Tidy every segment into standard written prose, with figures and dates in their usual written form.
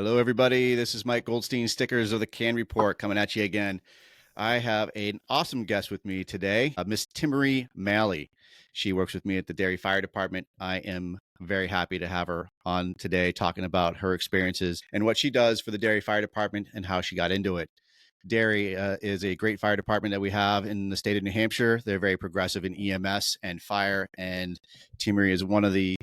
Hello, everybody. This is Mike Goldstein, Stickers of the C.A.N Report, coming at you again. I have an awesome guest with me today, Miss Timary Malley. She works with me at the Derry Fire Department. I am very happy to have her on today talking about her experiences and what she does for the Derry Fire Department and how she got into it. Derry is a great fire department that we have in the state of New Hampshire. They're very progressive in EMS and fire, and Timary is one of the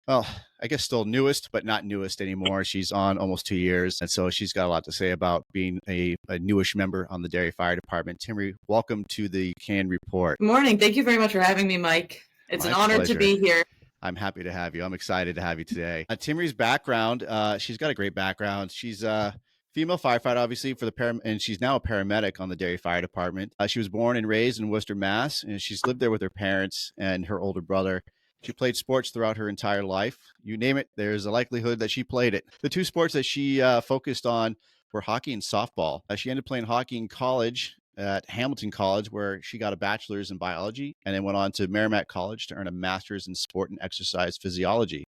I guess still newest, but not newest anymore. She's on almost 2 years. And so she's got a lot to say about being a newish member on the Derry Fire Department. Timary, welcome to the C.A.N Report. Good morning. Thank you very much for having me, Mike. It's an honor to be here. I'm happy to have you. I'm excited to have you today. Timary's background, she's got a great background. She's a female firefighter, obviously, for the and she's now a paramedic on the Derry Fire Department. She was born and raised in Worcester, Mass, and she's lived there with her parents and her older brother. She played sports throughout her entire life. You name it, there's a likelihood that she played it. The two sports that she focused on were hockey and softball. She ended up playing hockey in college at Hamilton College, where she got a bachelor's in biology, and then went on to Merrimack College to earn a master's in sport and exercise physiology.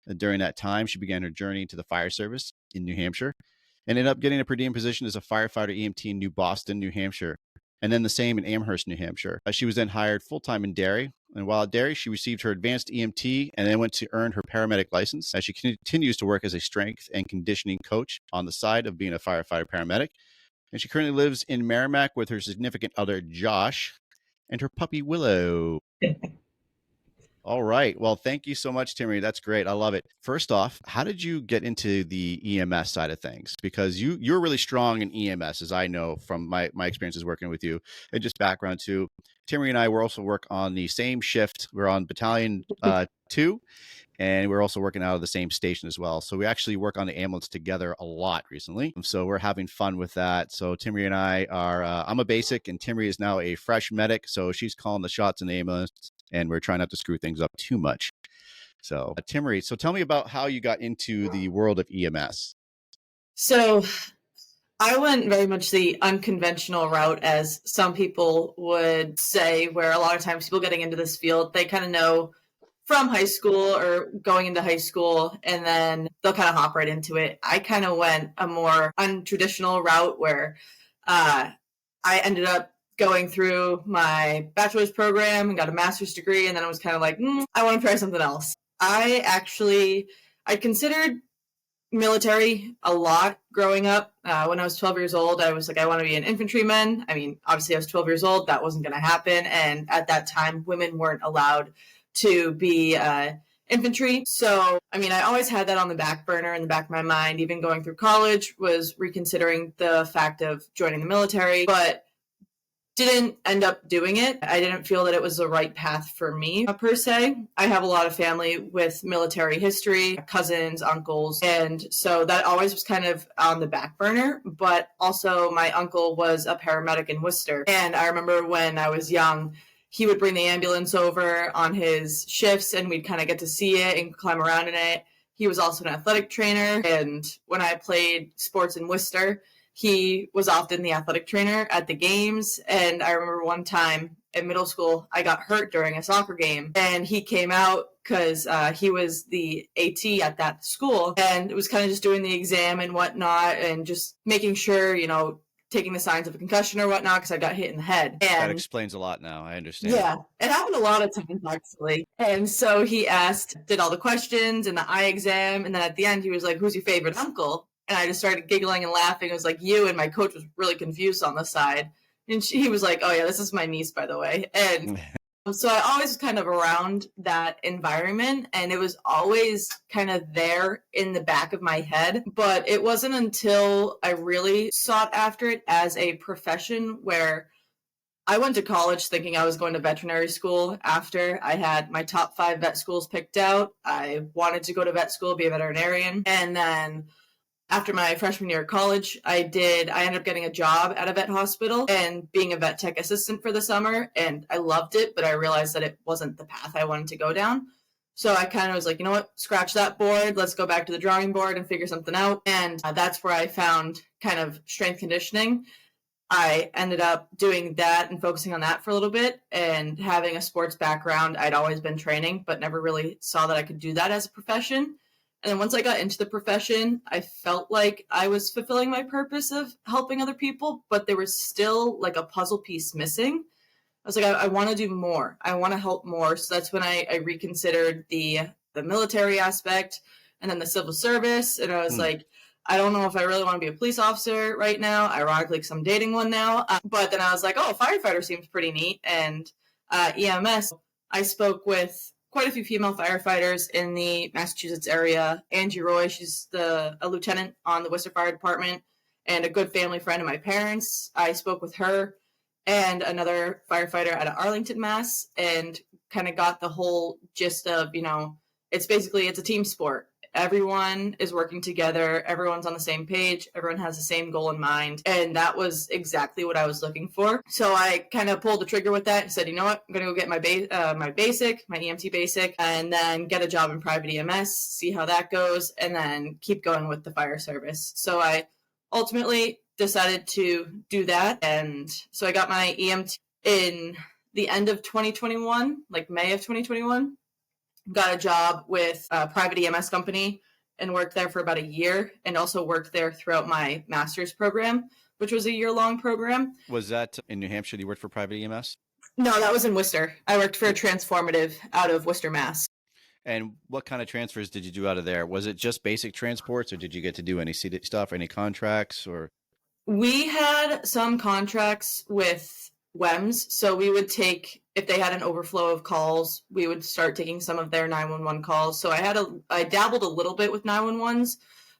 And during that time, she began her journey to the fire service in New Hampshire and ended up getting a per diem position as a firefighter EMT in New Boston, New Hampshire, and then the same in Amherst, New Hampshire. She was then hired full-time in Derry. And while at Derry, she received her advanced EMT and then went to earn her paramedic license, as she continues to work as a strength and conditioning coach on the side of being a firefighter paramedic. And she currently lives in Merrimack with her significant other, Josh, and her puppy, Willow. All right. Well, thank you so much, Timary. That's great. I love it. First off, how did you get into the EMS side of things? Because you're really strong in EMS, as I know from my experiences working with you. And just background too, Timary and I were also work on the same shift. We're on Battalion 2, and we're also working out of the same station as well. So we actually work on the ambulance together a lot recently. So we're having fun with that. So Timary and I are, I'm a basic, and Timary is now a fresh medic. So she's calling the shots in the ambulance, and we're trying not to screw things up too much. So Timary, so tell me about how you got into the world of EMS. So I went very much the unconventional route, as some people would say, where a lot of times people getting into this field, they kind of know from high school or going into high school, and then they'll kind of hop right into it. I kind of went a more untraditional route where I ended up going through my bachelor's program and got a master's degree, and then I was kind of like, I want to try something else. I considered military a lot growing up. When I was 12 years old, I was like, I want to be an infantryman. I mean, obviously I was 12 years old. That wasn't going to happen. And at that time, women weren't allowed to be infantry. So, I mean, I always had that on the back burner in the back of my mind. Even going through college was reconsidering the fact of joining the military, but didn't end up doing it. I didn't feel that it was the right path for me, per se. I have a lot of family with military history, cousins, uncles, and so that always was kind of on the back burner. But also my uncle was a paramedic in Worcester, and I remember when I was young, he would bring the ambulance over on his shifts, and we'd kind of get to see it and climb around in it. He was also an athletic trainer, and when I played sports in Worcester, he was often the athletic trainer at the games. And I remember one time in middle school, I got hurt during a soccer game, and he came out because he was the AT at that school, and it was kind of just doing the exam and whatnot, and just making sure, taking the signs of a concussion or whatnot, because I got hit in the head. And that explains a lot now. I understand. Yeah, it happened a lot of times, actually. And so he did all the questions and the eye exam, and then at the end, he was like, "Who's your favorite uncle?" And I just started giggling and laughing. It was like, "You," and my coach was really confused on the side. And he was like, "Oh yeah, this is my niece, by the way." And so I always kind of around that environment, and it was always kind of there in the back of my head. But it wasn't until I really sought after it as a profession, where I went to college thinking I was going to veterinary school after I had my top 5 vet schools picked out. I wanted to go to vet school, be a veterinarian. And then after my freshman year of college, I ended up getting a job at a vet hospital and being a vet tech assistant for the summer. And I loved it, but I realized that it wasn't the path I wanted to go down. So I kind of was like, you know what, scratch that board. Let's go back to the drawing board and figure something out. And that's where I found kind of strength conditioning. I ended up doing that and focusing on that for a little bit, and having a sports background. I'd always been training, but never really saw that I could do that as a profession. And then once I got into the profession, I felt like I was fulfilling my purpose of helping other people, but there was still like a puzzle piece missing. I was like, I want to do more. I want to help more. So that's when I reconsidered the military aspect and then the civil service. And I was like, I don't know if I really want to be a police officer right now. Ironically, because I'm dating one now. But then I was like, oh, firefighter seems pretty neat. And EMS, I spoke with quite a few female firefighters in the Massachusetts area. Angie Roy, she's a lieutenant on the Worcester Fire Department and a good family friend of my parents. I spoke with her and another firefighter out of Arlington, Mass, and kind of got the whole gist of, it's a team sport. Everyone is working together. Everyone's on the same page. Everyone has the same goal in mind. And that was exactly what I was looking for. So I kind of pulled the trigger with that and said, you know what, I'm going to go get my EMT basic, and then get a job in private EMS, see how that goes, and then keep going with the fire service. So I ultimately decided to do that. And so I got my EMT in the end of 2021, like May of 2021. Got a job with a private EMS company and worked there for about a year, and also worked there throughout my master's program, which was a year-long program. Was that in New Hampshire that you worked for private EMS? No, that was in Worcester. I worked for a Transformative out of Worcester, Mass. And what kind of transfers did you do out of there? Was it just basic transports, or did you get to do any seated stuff, any contracts, or? We had some contracts with WEMS, so we would take, if they had an overflow of calls, we would start taking some of their 911 calls. So I dabbled a little bit with 911s,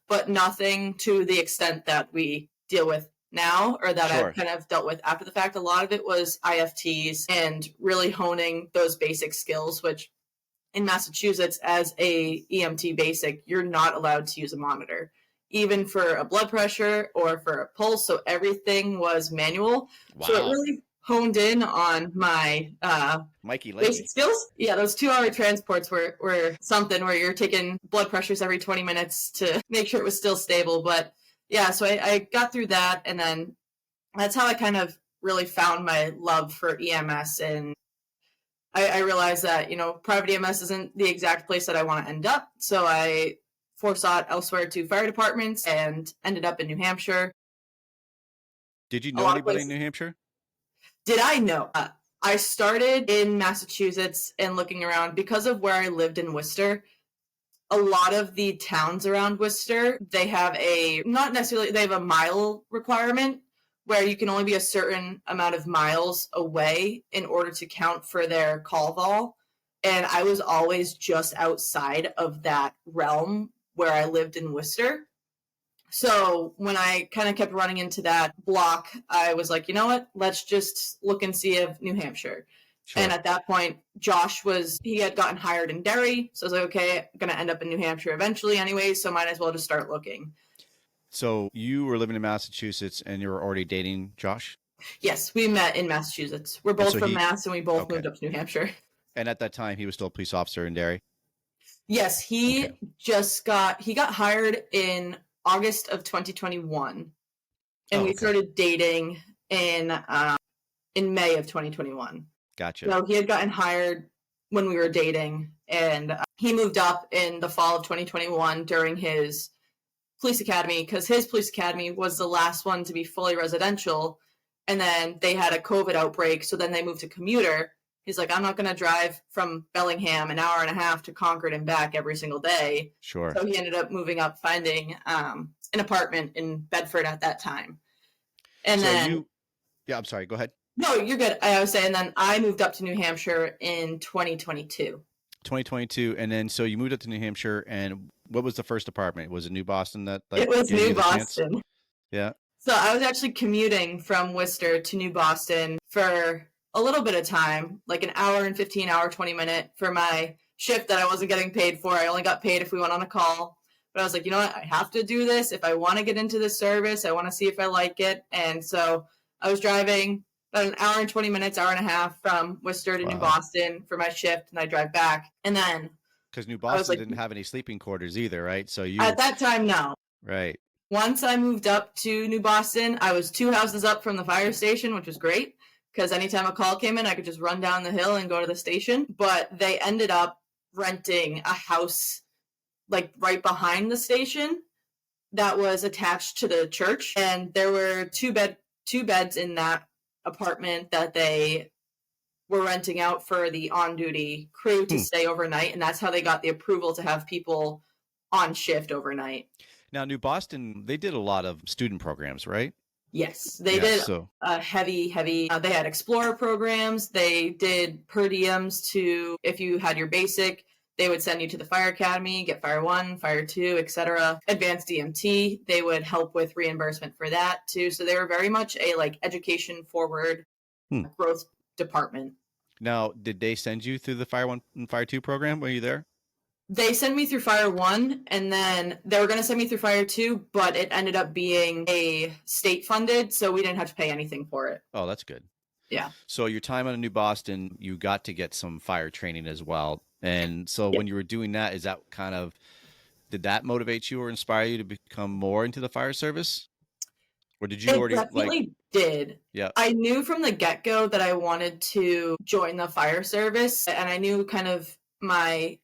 but nothing to the extent that we deal with now, or that I've kind of dealt with after the fact. A lot of it was IFTs and really honing those basic skills, which in Massachusetts, as a EMT basic, you're not allowed to use a monitor, even for a blood pressure or for a pulse. So everything was manual. Wow. So it really honed in on my basic skills. Yeah, those 2-hour transports were something where you're taking blood pressures every 20 minutes to make sure it was still stable. But yeah, so I got through that, and then that's how I kind of really found my love for EMS. And I realized that, private EMS isn't the exact place that I want to end up. So I foresought elsewhere to fire departments and ended up in New Hampshire. Did you know anybody in New Hampshire? Did I know? I started in Massachusetts and looking around because of where I lived in Worcester. A lot of the towns around Worcester, they have they have a mile requirement where you can only be a certain amount of miles away in order to count for their call vol. And I was always just outside of that realm where I lived in Worcester. So when I kind of kept running into that block, I was like, you know what, let's just look and see of New Hampshire. Sure. And at that point, Josh he had gotten hired in Derry. So I was like, okay, I'm going to end up in New Hampshire eventually anyway, so might as well just start looking. So you were living in Massachusetts and you were already dating Josh? Yes, we met in Massachusetts. We're both from Mass, and we both moved up to New Hampshire. And at that time, he was still a police officer in Derry? Yes, he got hired in August of 2021, and we started dating in May of 2021. Gotcha. So he had gotten hired when we were dating, and he moved up in the fall of 2021 during his police academy, because his police academy was the last one to be fully residential, and then they had a COVID outbreak, so then they moved to commuter. He's like, I'm not going to drive from Bellingham an hour and a half to Concord and back every single day. Sure. So he ended up moving up, finding an apartment in Bedford at that time. And I'm sorry, go ahead. No, you're good. I was saying then I moved up to New Hampshire in 2022. 2022. And then, so you moved up to New Hampshire, and what was the first apartment? Was it New Boston? It was New Boston. Yeah. So I was actually commuting from Worcester to New Boston for a little bit of time, like an hour and 20-minute for my shift that I wasn't getting paid for. I only got paid if we went on a call. But I was like, you know what? I have to do this. If I want to get into this service, I want to see if I like it. And so I was driving about an hour and 20 minutes, hour and a half from Worcester to New Boston for my shift, and I drive back. And then, because New Boston didn't have any sleeping quarters either, right? So at that time, no. Right. Once I moved up to New Boston, I was 2 houses up from the fire station, which was great, because anytime a call came in, I could just run down the hill and go to the station. But they ended up renting a house like right behind the station that was attached to the church. And there were two beds in that apartment that they were renting out for the on-duty crew to stay overnight. And that's how they got the approval to have people on shift overnight. Now, New Boston, they did a lot of student programs, right? Yes, they did a heavy, they had explorer programs. They did per diems to, if you had your basic, they would send you to the fire academy, get fire 1, fire 2, etc. Advanced DMT, they would help with reimbursement for that too. So they were very much a like education forward growth department. Now, did they send you through the fire 1 and fire 2 program? Were you there? They sent me through Fire 1, and then they were going to send me through Fire 2, but it ended up being a state funded, so we didn't have to pay anything for it. Oh, that's good. Yeah. So your time on New Boston, you got to get some fire training as well. And so when you were doing that, is that kind of, did that motivate you or inspire you to become more into the fire service? Or did you already definitely did. Yeah. I knew from the get-go that I wanted to join the fire service, and I knew kind of my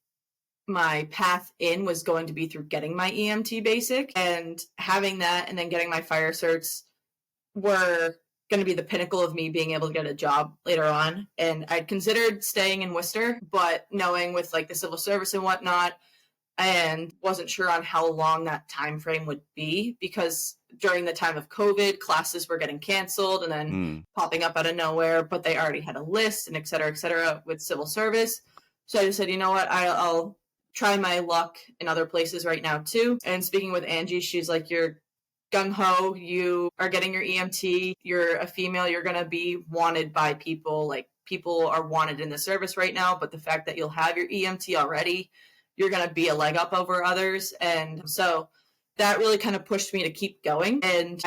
path in was going to be through getting my EMT basic, and having that and then getting my fire certs were going to be the pinnacle of me being able to get a job later on. And I'd considered staying in Worcester, but knowing with like the civil service and whatnot, and wasn't sure on how long that time frame would be, because during the time of COVID, classes were getting canceled and then popping up out of nowhere, but they already had a list and et cetera with civil service. So I just said, you know what, I'll try my luck in other places right now too. And speaking with Angie, she's like, you're gung-ho, you are getting your EMT, you're a female, you're going to be wanted by people. Like, people are wanted in the service right now, but the fact that you'll have your EMT already, you're going to be a leg up over others. And so that really kind of pushed me to keep going. And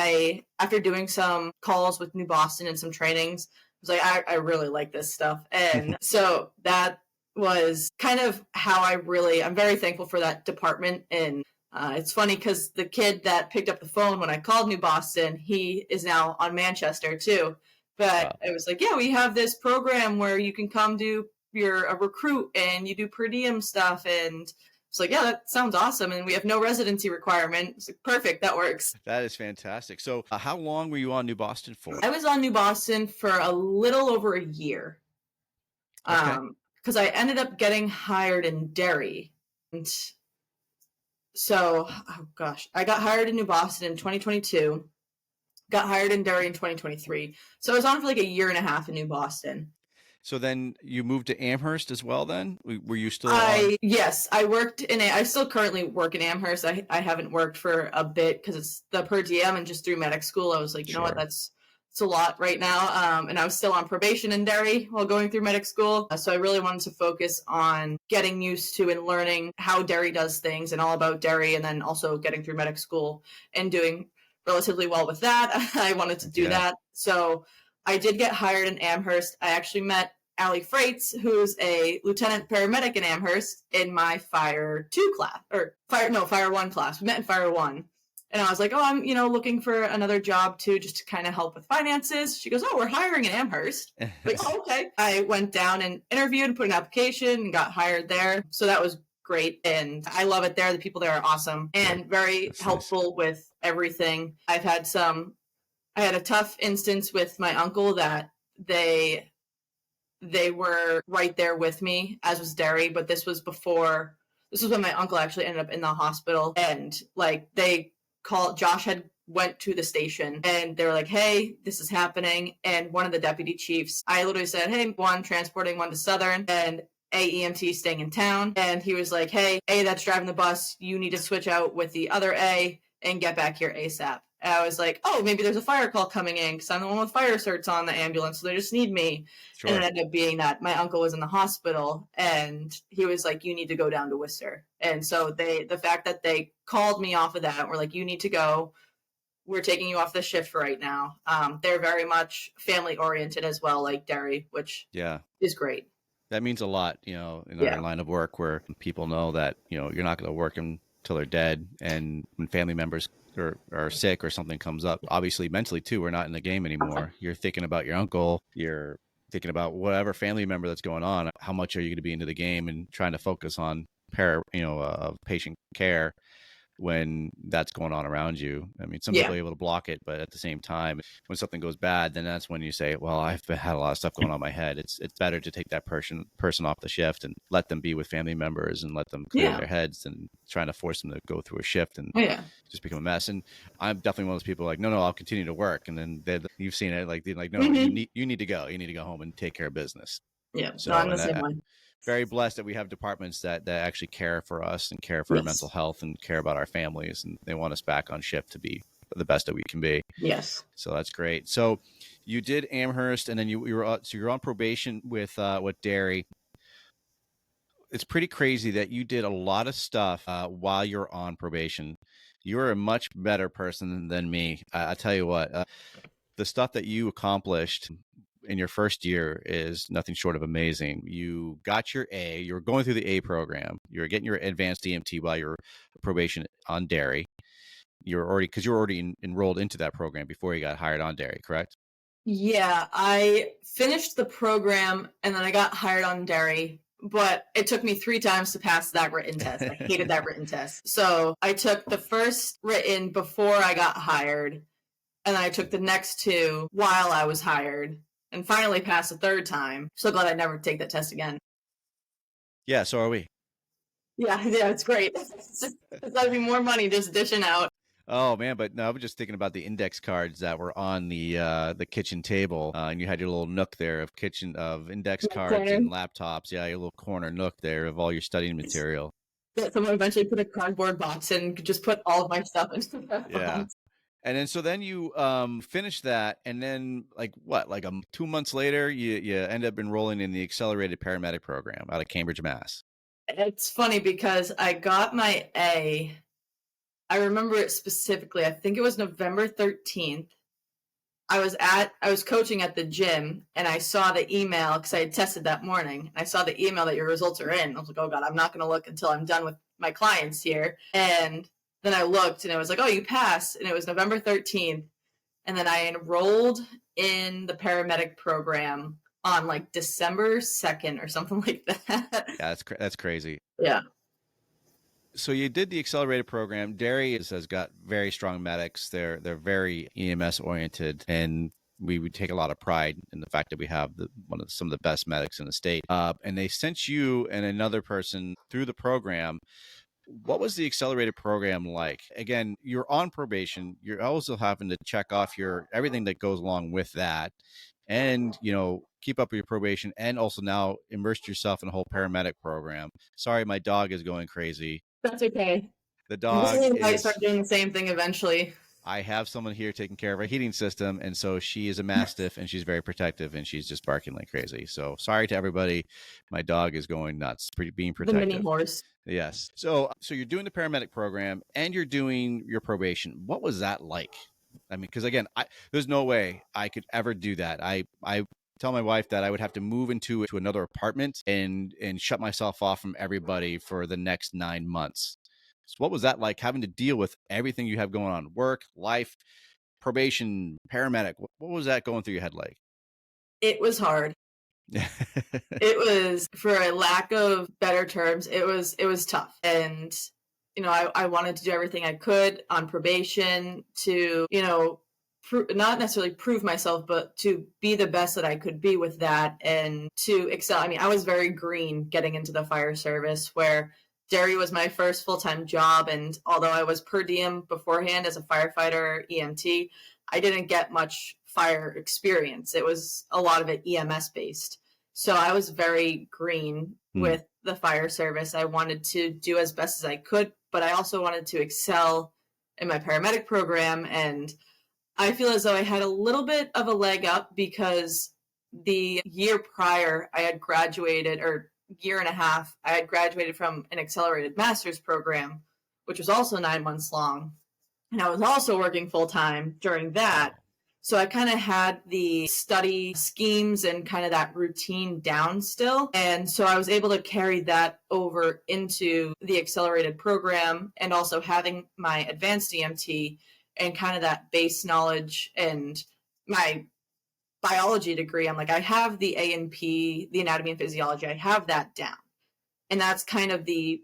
after doing some calls with New Boston and some trainings, I was like, I really like this stuff. And so that was kind of how I'm very thankful for that department. And it's funny because the kid that picked up the phone when I called New Boston, he is now on Manchester too. But it was like, yeah, we have this program where you can come you're a recruit and you do per diem stuff. And it's like, yeah, that sounds awesome. And we have no residency requirement. It's like, perfect. That works. That is fantastic. So how long were you on New Boston for? I was on New Boston for a little over a year. Okay. Because I ended up getting hired in Derry. And so, I got hired in New Boston in 2022, got hired in Derry in 2023. So I was on for like a year and a half in New Boston. So then you moved to Amherst as well then? Were you still Yes, I worked I still currently work in Amherst. I haven't worked for a bit because it's the per diem and just through medic school. I was like, you know what, it's a lot right now. And I was still on probation in Derry while going through medic school. So I really wanted to focus on getting used to and learning how Derry does things and all about Derry, and then also getting through medic school and doing relatively well with that. I wanted to do that. So I did get hired in Amherst. I actually met Allie Freitz, who's a lieutenant paramedic in Amherst, in my Fire 2 class, Fire 1 class. We met in Fire 1. And I was like, oh, I'm, looking for another job too, just to kind of help with finances. She goes, oh, we're hiring in Amherst. Like, oh, okay. I went down and interviewed, put an application, and got hired there. So that was great. And I love it there. The people there are awesome and very helpful with everything. I had a tough instance with my uncle that they were right there with me, as was Derry, but this was when my uncle actually ended up in the hospital. And like, Josh had went to the station and they were like, hey, this is happening. And one of the deputy chiefs, I literally said, hey, one transporting one to Southern and EMT staying in town. And he was like, hey, A that's driving the bus, you need to switch out with the other A and get back here ASAP. And I was like, oh, maybe there's a fire call coming in because I'm the one with fire certs on the ambulance, so they just need me. Sure. And it ended up being that my uncle was in the hospital, and he was like, you need to go down to Worcester. And so the fact that they called me off of that and were like, you need to go, we're taking you off the shift for right now. They're very much family oriented as well, like Derry, which is great. That means a lot, in our line of work, where people know that, you're not going to work until they're dead. And when family members are sick or something comes up, obviously mentally too, we're not in the game anymore. You're thinking about your uncle, you're thinking about whatever family member that's going on. How much are you going to be into the game and trying to focus on of patient care when that's going on around you. I mean, some Yeah. people are able to block it, but at the same time, when something goes bad, then that's when you say, well, I've had a lot of stuff going on in my head. It's better to take that person off the shift and let them be with family members and let them clear their heads than trying to force them to go through a shift and just become a mess. And I'm definitely one of those people like, no, I'll continue to work. And then you've seen it, like, no, you need to go. You need to go home and take care of business. Yeah. So, no, I'm the same way. Very blessed that we have departments that actually care for us and care for our mental health and care about our families, and they want us back on shift to be the best that we can be. Yes. So that's great. So you did Amherst, and then you're on probation with Derry. It's pretty crazy that you did a lot of stuff while you're on probation. You're a much better person than me. I tell you what, the stuff that you accomplished in your first year is nothing short of amazing. You got your A, you were going through the A program, you're getting your advanced DMT while you're probation on Derry. You're already enrolled into that program before you got hired on Derry, correct? Yeah, I finished the program and then I got hired on Derry, but it took me 3 times to pass that written test. I hated that written test. So I took the first written before I got hired, and then I took the next 2 while I was hired, and finally passed the 3rd time. So glad I never take that test again. Yeah, so are we. Yeah, it's great. It's got to be more money just dishing out. Oh man, but no, I was just thinking about the index cards that were on the kitchen table, and you had your little nook there of index cards and laptops. Yeah, your little corner nook there of all your studying material. Someone eventually put a cardboard box in and just put all of my stuff into that box. And then you finished that, and then like 2 months later, you end up enrolling in the accelerated paramedic program out of Cambridge, Mass. It's funny because I got my A. I remember it specifically. I think it was November 13th. I was coaching at the gym, and I saw the email because I had tested that morning. I saw the email that your results are in. I was like, oh God, I'm not going to look until I'm done with my clients here. And then I looked, and it was like, oh, you passed. And it was November 13th. And then I enrolled in the paramedic program on like December 2nd or something like that. Yeah, that's crazy. Yeah. So you did the accelerated program. Derry has got very strong medics. They're very EMS oriented, and we would take a lot of pride in the fact that we have some of the best medics in the state. And they sent you and another person through the program. What was the accelerated program like? Again, you're on probation. You're also having to check off everything that goes along with that, and keep up with your probation, and also now immerse yourself in a whole paramedic program. Sorry, my dog is going crazy. That's okay. The dog might start doing the same thing eventually. I have someone here taking care of our heating system, and so she is a Mastiff, and she's very protective, and she's just barking like crazy. So sorry to everybody. My dog is going nuts, being protective. The mini horse. Yes. So you're doing the paramedic program, and you're doing your probation. What was that like? I mean, because again, there's no way I could ever do that. I tell my wife that I would have to move into another apartment and shut myself off from everybody for the next 9 months. So what was that like, having to deal with everything you have going on, work, life, probation, paramedic? What was that going through your head like? It was hard. It was, for a lack of better terms, it was tough. And, I wanted to do everything I could on probation to, not necessarily prove myself, but to be the best that I could be with that and to excel. I mean, I was very green getting into the fire service, where Derry was my first full-time job. And although I was per diem beforehand as a firefighter EMT, I didn't get much fire experience. It was a lot of it EMS based. So I was very green with the fire service. I wanted to do as best as I could, but I also wanted to excel in my paramedic program. And I feel as though I had a little bit of a leg up because the year prior I had graduated, or year and a half, I had graduated from an accelerated master's program, which was also 9 months long. And I was also working full time during that. So I kind of had the study schemes and kind of that routine down still. And so I was able to carry that over into the accelerated program, and also having my advanced EMT and kind of that base knowledge and my biology degree. I'm like, I have the A&P, the anatomy and physiology. I have that down. And that's kind of the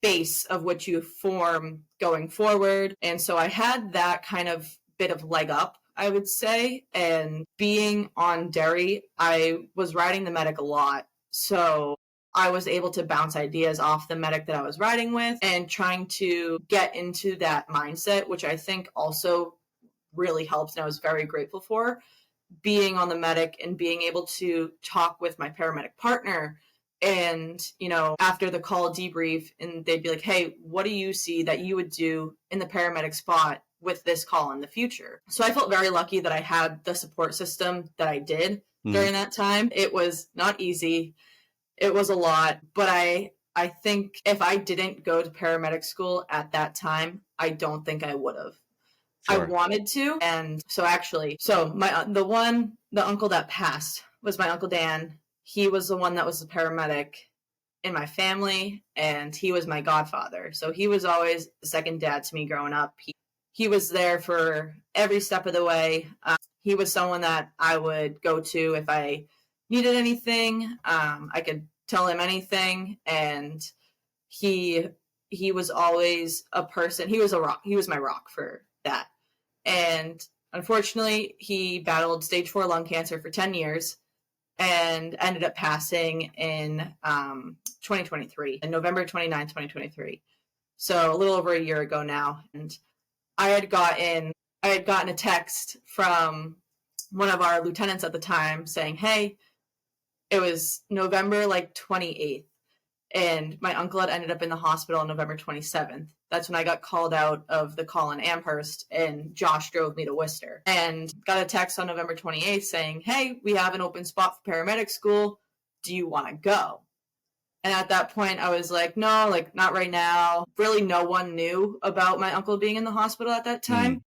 base of which you form going forward. And so I had that kind of bit of leg up, I would say. And being on Derry, I was riding the medic a lot. So I was able to bounce ideas off the medic that I was riding with and trying to get into that mindset, which I think also really helped. And I was very grateful for being on the medic and being able to talk with my paramedic partner. And, after the call debrief, and they'd be like, hey, what do you see that you would do in the paramedic spot with this call in the future? So I felt very lucky that I had the support system that I did during that time. It was not easy. It was a lot, but I think if I didn't go to paramedic school at that time, I don't think I would have. Sure. I wanted to. And so the uncle that passed was my Uncle Dan. He was the one that was the paramedic in my family, and he was my godfather. So he was always the second dad to me growing up. He was there for every step of the way. He was someone that I would go to if I needed anything. I could tell him anything, and he was always a person. He was a rock. He was my rock for that. And unfortunately, he battled stage 4 lung cancer for 10 years and ended up passing in 2023, on November 29, 2023. So a little over a year ago now. And I had gotten a text from one of our lieutenants at the time saying, hey, it was November 28th. And my uncle had ended up in the hospital on November 27th. That's when I got called out of the call in Amherst, and Josh drove me to Worcester. And got a text on November 28th saying, hey, we have an open spot for paramedic school. Do you want to go? And at that point, I was like, no, not right now. Really, no one knew about my uncle being in the hospital at that time.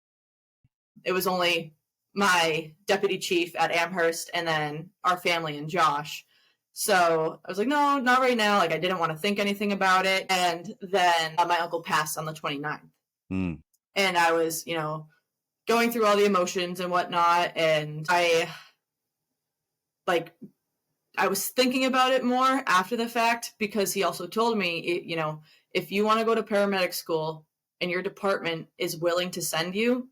It was only my deputy chief at Amherst and then our family and Josh. So I was like, no, not right now. I didn't want to think anything about it. And then my uncle passed on the 29th. And I was, going through all the emotions and whatnot. And I was thinking about it more after the fact, because he also told me, if you want to go to paramedic school and your department is willing to send you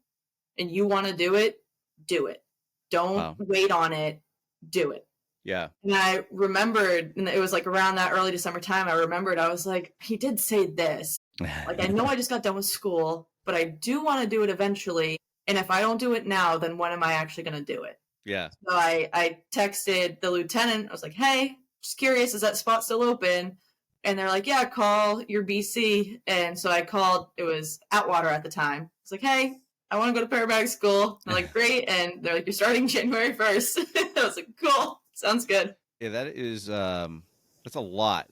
and you want to do it, do it. Don't wait on it. Do it. Yeah. And I remembered, and it was around that early December time, I remembered, I was like, he did say this. I know I just got done with school, but I do want to do it eventually. And if I don't do it now, then when am I actually going to do it? Yeah. So I texted the lieutenant. I was like, hey, just curious, is that spot still open? And they're like, yeah, call your BC. And so I called, it was Atwater at the time. I was like, hey, I want to go to paramedic school. And they're like, great. And they're like, you're starting January 1st. I was like, cool. Sounds good. Yeah, that is, that's a lot.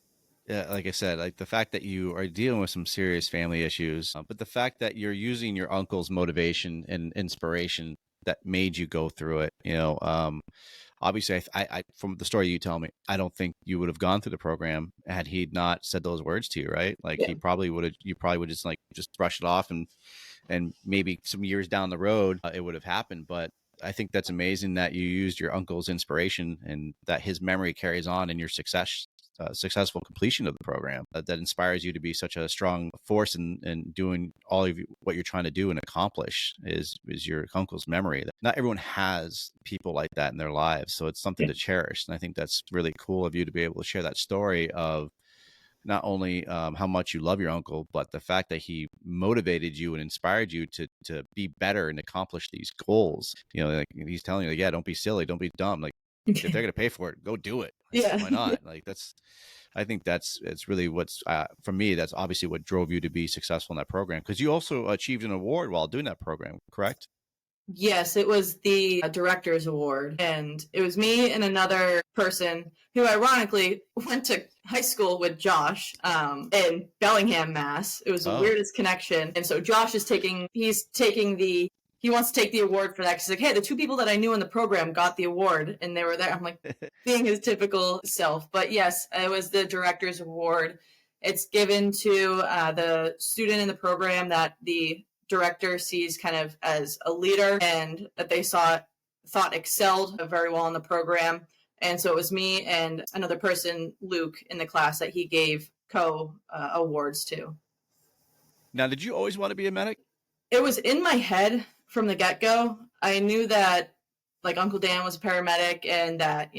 Like I said, the fact that you are dealing with some serious family issues, but the fact that you're using your uncle's motivation and inspiration that made you go through it, obviously I from the story you tell me, I don't think you would have gone through the program had he not said those words to you, right? Yeah. You probably would just brush it off and maybe some years down the road, it would have happened. But I think that's amazing that you used your uncle's inspiration and that his memory carries on in your successful completion of the program. That inspires you to be such a strong force in doing all of what you're trying to do and accomplish is your uncle's memory. Not everyone has people like that in their lives, so it's something to cherish. And I think that's really cool of you to be able to share that story of not only how much you love your uncle, but the fact that he motivated you and inspired you to be better and accomplish these goals. He's telling you, yeah, don't be silly, don't be dumb. If they're going to pay for it, go do it. Why not? I think it's really what's, for me, that's obviously what drove you to be successful in that program. Because you also achieved an award while doing that program, correct? Yes, it was the Director's Award. And it was me and another person who ironically went to high school with Josh in Bellingham, Mass. It was the weirdest connection. And so Josh he wants to take the award for that. He's like, hey, the two people that I knew in the program got the award and they were there. I'm like, being his typical self. But yes, it was the Director's Award. It's given to the student in the program that the director sees kind of as a leader and that they thought excelled very well in the program. And so it was me and another person, Luke, in the class that he gave awards too. Now, did you always want to be a medic? It was in my head from the get-go. I knew that like Uncle Dan was a paramedic and that,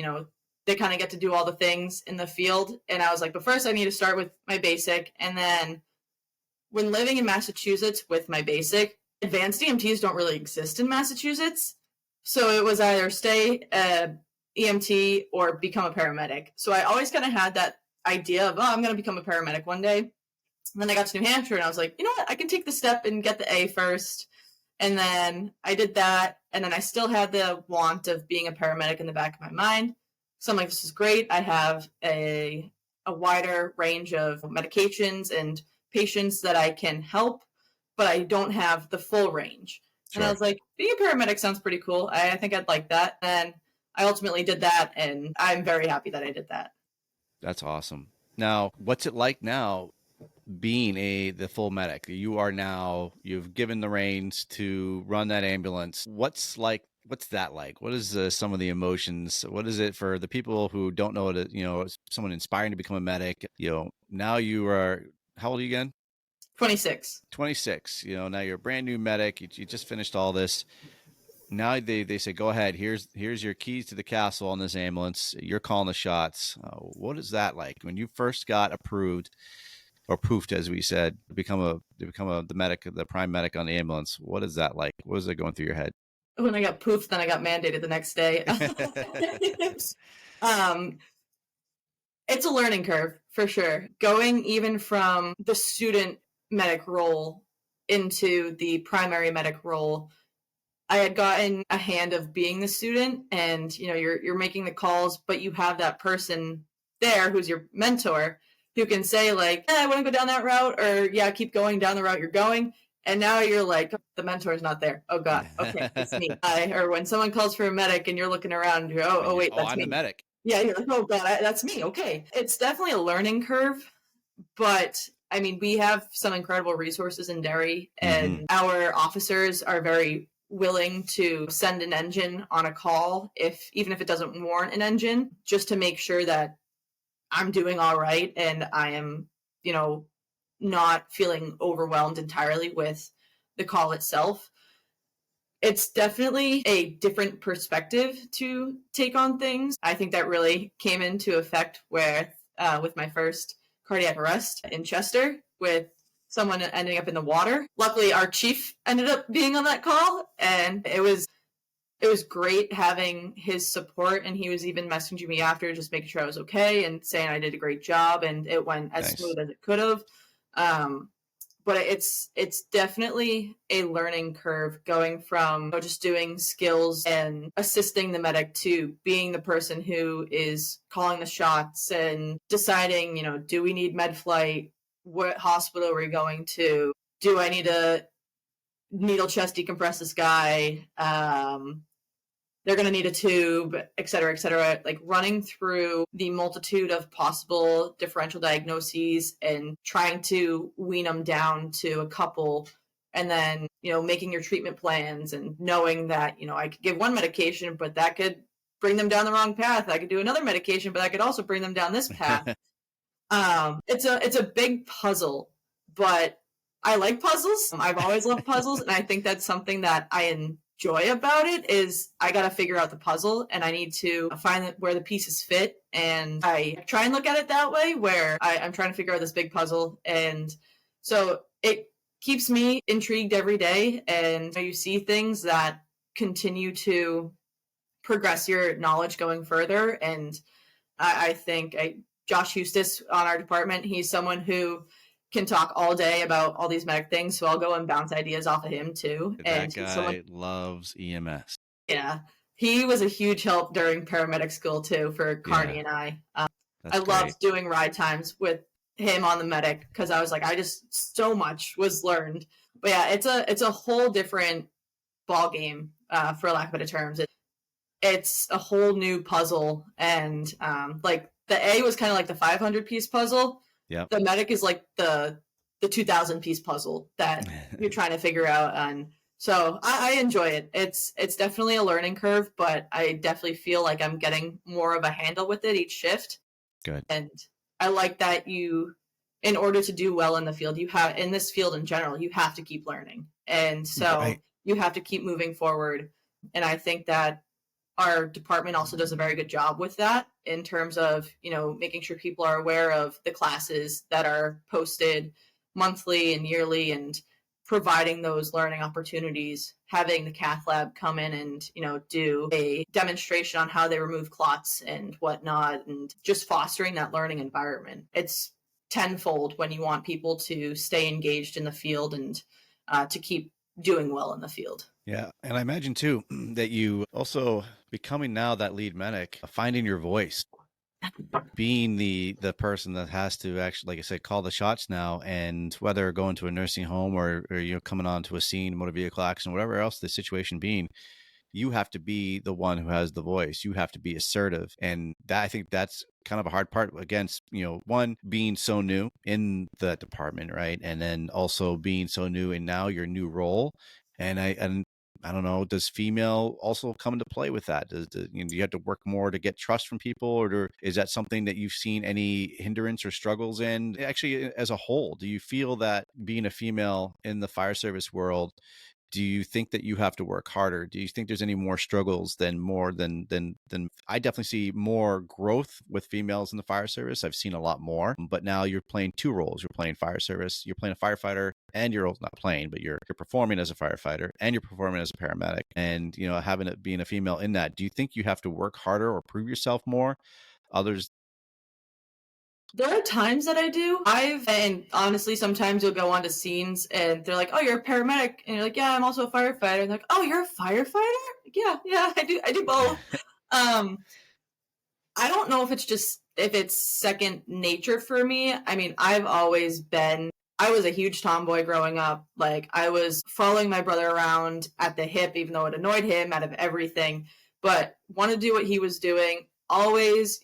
they kind of get to do all the things in the field. And I was like, but first I need to start with my basic. And then when living in Massachusetts with my basic, advanced EMTs don't really exist in Massachusetts. So it was either stay EMT or become a paramedic. So I always kind of had that idea of, I'm going to become a paramedic one day. And then I got to New Hampshire and I was like, you know what? I can take the step and get the A first. And then I did that. And then I still had the want of being a paramedic in the back of my mind. So I'm like, this is great. I have a wider range of medications and patients that I can help, but I don't have the full range. Sure. And I was like, being a paramedic sounds pretty cool. I think I'd like that. And I ultimately did that, and I'm very happy that I did that. That's awesome. Now, what's it like now being the full medic? You've given the reins to run that ambulance. What's that like? What is some of the emotions? What is it for the people who don't know it, someone inspiring to become a medic? Now you are, how old are you again? 26. 26. Now you're a brand new medic. You just finished all this. Now they say, go ahead. Here's your keys to the castle on this ambulance. You're calling the shots. What is that like when you first got approved or poofed, as we said, to become the medic, the prime medic on the ambulance? What is that like? What is it going through your head? When I got poofed, then I got mandated the next day. It's a learning curve for sure. Going even from the student medic role into the primary medic role, I had gotten a hand of being the student, and you're making the calls, but you have that person there who's your mentor who can say like, I want to go down that route, or keep going down the route you're going. And now you're like, the mentor's not there. Oh God, okay, it's me. Or when someone calls for a medic and you're looking around, you go, oh wait, that's I'm me. the medic. Yeah, you're like, oh God, that's me. Okay, it's definitely a learning curve, but I mean, we have some incredible resources in Derry, and our officers are very willing to send an engine on a call, even if it doesn't warrant an engine, just to make sure that I'm doing all right and I am, not feeling overwhelmed entirely with the call itself. It's definitely a different perspective to take on things. I think that really came into effect with my first cardiac arrest in Chester with someone ending up in the water. Luckily, our chief ended up being on that call, and it was great having his support, and he was even messaging me after, just making sure I was okay and saying I did a great job, and it went as smooth as it could have. But it's definitely a learning curve going from just doing skills and assisting the medic to being the person who is calling the shots and deciding, do we need med flight? What hospital are we going to? Do I need to needle chest decompress this guy? They're going to need a tube, et cetera, like running through the multitude of possible differential diagnoses and trying to wean them down to a couple, and then, making your treatment plans and knowing that, I could give one medication, but that could bring them down the wrong path. I could do another medication, but that could also bring them down this path. It's a big puzzle, but I like puzzles. I've always loved puzzles, and I think that's something that I enjoy about it is I got to figure out the puzzle, and I need to find where the pieces fit. And I try and look at it that way, where I'm trying to figure out this big puzzle. And so it keeps me intrigued every day. And you see things that continue to progress your knowledge going further. And I think Josh Eustace on our department, he's someone who can talk all day about all these medic things, so I'll go and bounce ideas off of him too. That guy loves EMS. Yeah, he was a huge help during paramedic school too for Carney and I. I loved doing ride times with him on the medic because I was like, so much was learned. But yeah, it's a whole different ball game, for lack of better terms. It's a whole new puzzle, and like the A was kind of like the 500 piece puzzle. Yeah, the medic is like the 2,000 piece puzzle that you're trying to figure out. And so I enjoy it. It's definitely a learning curve, but I definitely feel like I'm getting more of a handle with it each shift. Good. And I like that in order to do well in the field, you have, in this field in general, you have to keep learning. And so Right. you have to keep moving forward. And I think that our department also does a very good job with that in terms of, making sure people are aware of the classes that are posted monthly and yearly, and providing those learning opportunities, having the cath lab come in and, do a demonstration on how they remove clots and whatnot, and just fostering that learning environment. It's tenfold when you want people to stay engaged in the field and to keep doing well in the field. Yeah. And I imagine too that you also becoming now that lead medic, finding your voice, being the person that has to actually, like I said, call the shots now, and whether going to a nursing home or coming on to a scene, motor vehicle accident, whatever else the situation being, you have to be the one who has the voice. You have to be assertive. And that, I think that's kind of a hard part against, one, being so new in the department, right? And then also being so new in now your new role. And I don't know, does female also come into play with that? Do you have to work more to get trust from people, or is that something that you've seen any hindrance or struggles in? Actually, as a whole, do you feel that being a female in the fire service world, do you think that you have to work harder? Do you think there's any more struggles than I definitely see more growth with females in the fire service. I've seen a lot more, but now you're playing two roles. You're playing fire service, you're playing a firefighter, and you're not playing, but you're performing as a firefighter and you're performing as a paramedic. And, having it being a female in that, do you think you have to work harder or prove yourself more? Others. There are times that I do. And honestly, sometimes you'll go onto scenes and they're like, "Oh, you're a paramedic," and you're like, "Yeah, I'm also a firefighter." And they're like, "Oh, you're a firefighter?" Like, yeah, I do both. I don't know if it's second nature for me. I mean, I was a huge tomboy growing up. Like, I was following my brother around at the hip, even though it annoyed him out of everything, but wanted to do what he was doing. Always,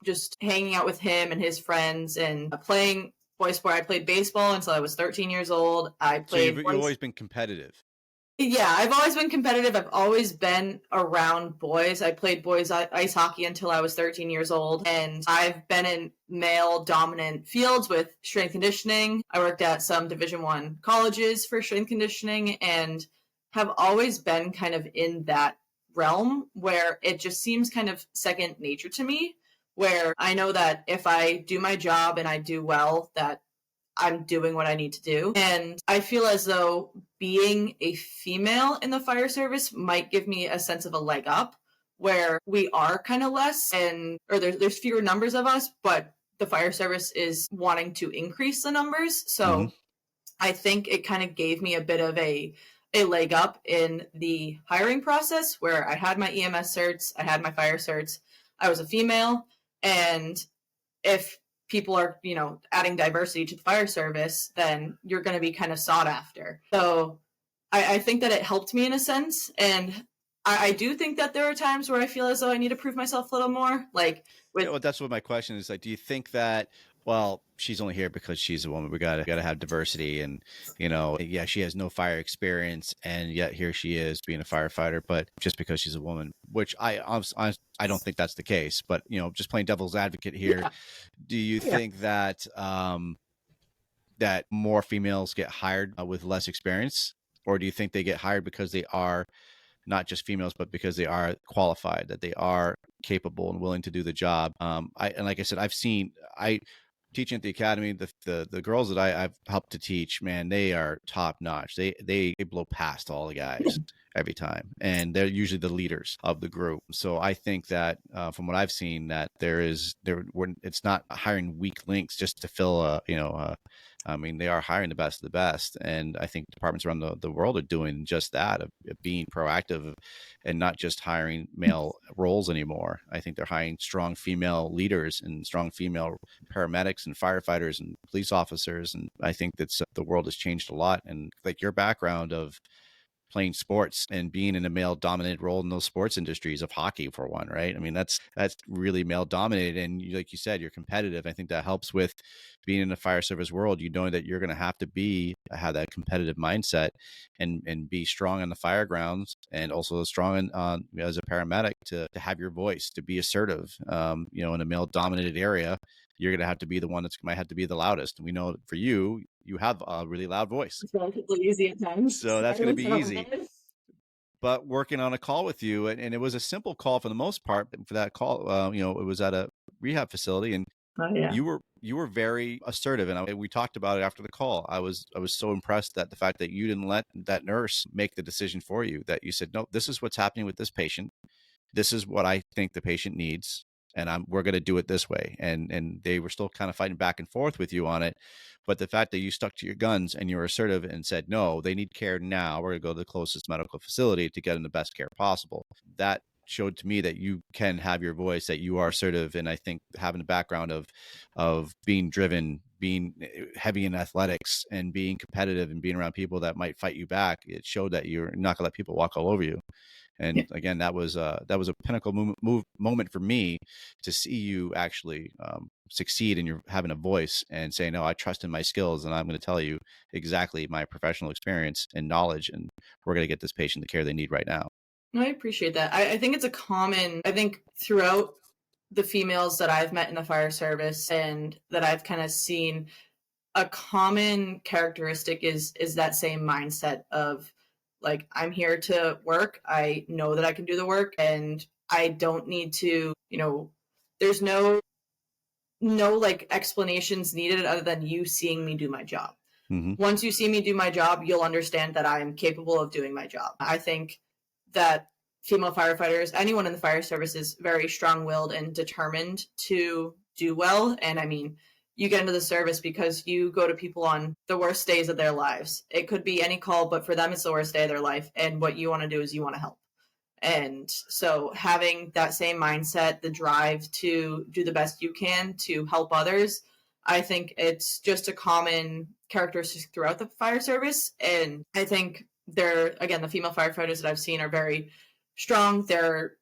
just hanging out with him and his friends and playing boy sport. I played baseball until I was 13 years old. So you've always been competitive. Yeah, I've always been competitive. I've always been around boys. I played boys ice hockey until I was 13 years old, and I've been in male-dominant fields with strength conditioning. I worked at some Division I colleges for strength conditioning and have always been kind of in that realm where it just seems kind of second nature to me, where I know that if I do my job and I do well, that I'm doing what I need to do. And I feel as though being a female in the fire service might give me a sense of a leg up, where we are kind of less, or there's fewer numbers of us, but the fire service is wanting to increase the numbers. So I think it kind of gave me a bit of a leg up in the hiring process, where I had my EMS certs, I had my fire certs, I was a female, and if people are, adding diversity to the fire service, then you're going to be kind of sought after. So I think that it helped me in a sense. And I do think that there are times where I feel as though I need to prove myself a little more. Like, that's what my question is. Like, do you think that, well, she's only here because she's a woman, we gotta have diversity, and yeah, she has no fire experience, and yet here she is being a firefighter, but just because she's a woman, which I don't think that's the case, but just playing devil's advocate here. Yeah. Do you think that that more females get hired with less experience, or do you think they get hired because they are not just females, but because they are qualified, that they are capable and willing to do the job? And like I said, I teaching at the academy, the girls that I've helped to teach, man, they are top notch. They blow past all the guys every time, and they're usually the leaders of the group. So I think that from what I've seen, that it's not hiring weak links just to fill I mean, they are hiring the best of the best. And I think departments around the world are doing just that, of being proactive and not just hiring male roles anymore. I think they're hiring strong female leaders and strong female paramedics and firefighters and police officers. And I think that the world has changed a lot. And like your background of playing sports and being in a male dominated role in those sports industries of hockey, for one, right? I mean, that's really male dominated. And like you said, you're competitive. I think that helps with being in the fire service world. You know that you're going to have to have that competitive mindset and be strong on the fire grounds, and also strong as a paramedic to have your voice, to be assertive, in a male dominated area. you're going to have to be the one that's might have to be the loudest. And we know that for you, you have a really loud voice. It's relatively easy at times. So that's going to be So, easy. But working on a call with you, and it was a simple call for the most part. But for that call, you know, it was at a rehab facility, and oh, yeah. you were very assertive, and we talked about it after the call. I was so impressed that the fact that you didn't let that nurse make the decision for you, that you said, no, this is what's happening with this patient. This is what I think the patient needs, and we're going to do it this way. And they were still kind of fighting back and forth with you on it. But the fact that you stuck to your guns and you were assertive and said, no, they need care now. We're going to go to the closest medical facility to get them the best care possible. That showed to me that you can have your voice, that you are assertive. And I think having a background of being driven, being heavy in athletics, and being competitive, and being around people that might fight you back, it showed that you're not gonna let people walk all over you. And Yeah. again, that was a pinnacle moment for me to see you actually succeed in your having a voice and say, no, I trust in my skills, and I'm going to tell you exactly my professional experience and knowledge, and we're going to get this patient the care they need right now. I appreciate that. I think it's a common, I think throughout the females that I've met in the fire service and that I've kind of seen, a common characteristic is that same mindset of like, I'm here to work. I know that I can do the work, and I don't need to, you know, there's no like explanations needed other than you seeing me do my job. Mm-hmm. Once you see me do my job, you'll understand that I am capable of doing my job. I think that female firefighters, anyone in the fire service, is very strong-willed and determined to do well. And I mean, you get into the service because you go to people on the worst days of their lives. It could be any call, but for them, it's the worst day of their life. And what you want to do is you want to help. And so having that same mindset, the drive to do the best you can to help others, I think it's just a common characteristic throughout the fire service. And I think again, the female firefighters that I've seen are very strong. They're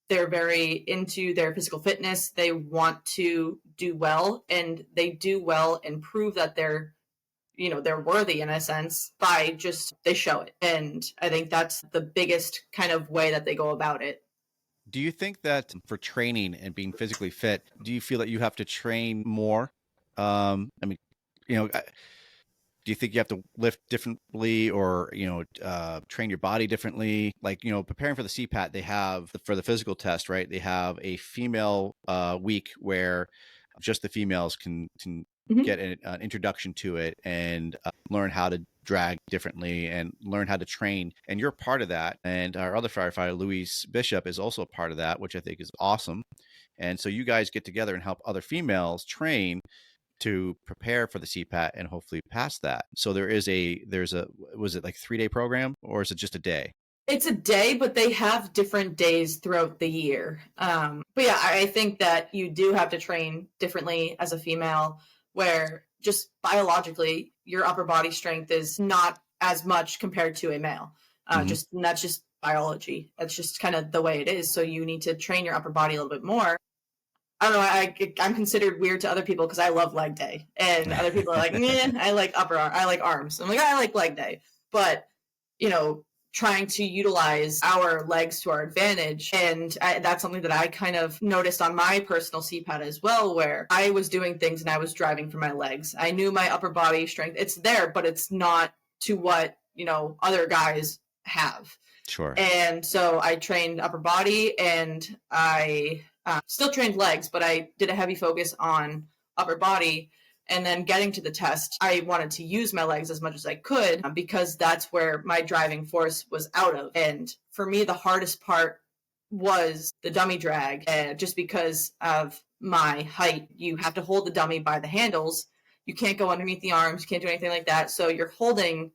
very into their physical fitness. They want to do well, and they do well and prove that they're worthy in a sense by just, they show it. And I think that's the biggest kind of way that they go about it. Do you think that for training and being physically fit, do you feel that you have to train more? I mean, you know, do you think you have to lift differently, or, you know, train your body differently? Like, you know, preparing for the CPAT, they have for the physical test, right? They have a female week where just the females can Mhm. get an introduction to it and learn how to drag differently and learn how to train. And you're part of that. And our other firefighter, Louise Bishop, is also a part of that, which I think is awesome. And so you guys get together and help other females train to prepare for the CPAT and hopefully pass that. So there's a, was it like 3-day program, or is it just a day? It's a day, but they have different days throughout the year. But yeah, I think that you do have to train differently as a female, where just biologically your upper body strength is not as much compared to a male. That's just biology. That's just kind of the way it is. So you need to train your upper body a little bit more. I don't know. I'm considered weird to other people because I love leg day, and other people are like, "Meh, I like I like arms." I'm like, I like leg day, but you know, trying to utilize our legs to our advantage. And that's something that I kind of noticed on my personal CPAT as well, where I was doing things and I was driving for my legs. I knew my upper body strength, it's there, but it's not to what, you know, other guys have. Sure. And so I trained upper body, and I still trained legs, but I did a heavy focus on upper body. And then getting to the test, I wanted to use my legs as much as I could because that's where my driving force was out of. And for me, the hardest part was the dummy drag. And just because of my height, you have to hold the dummy by the handles. You can't go underneath the arms. You can't do anything like that. So you're holding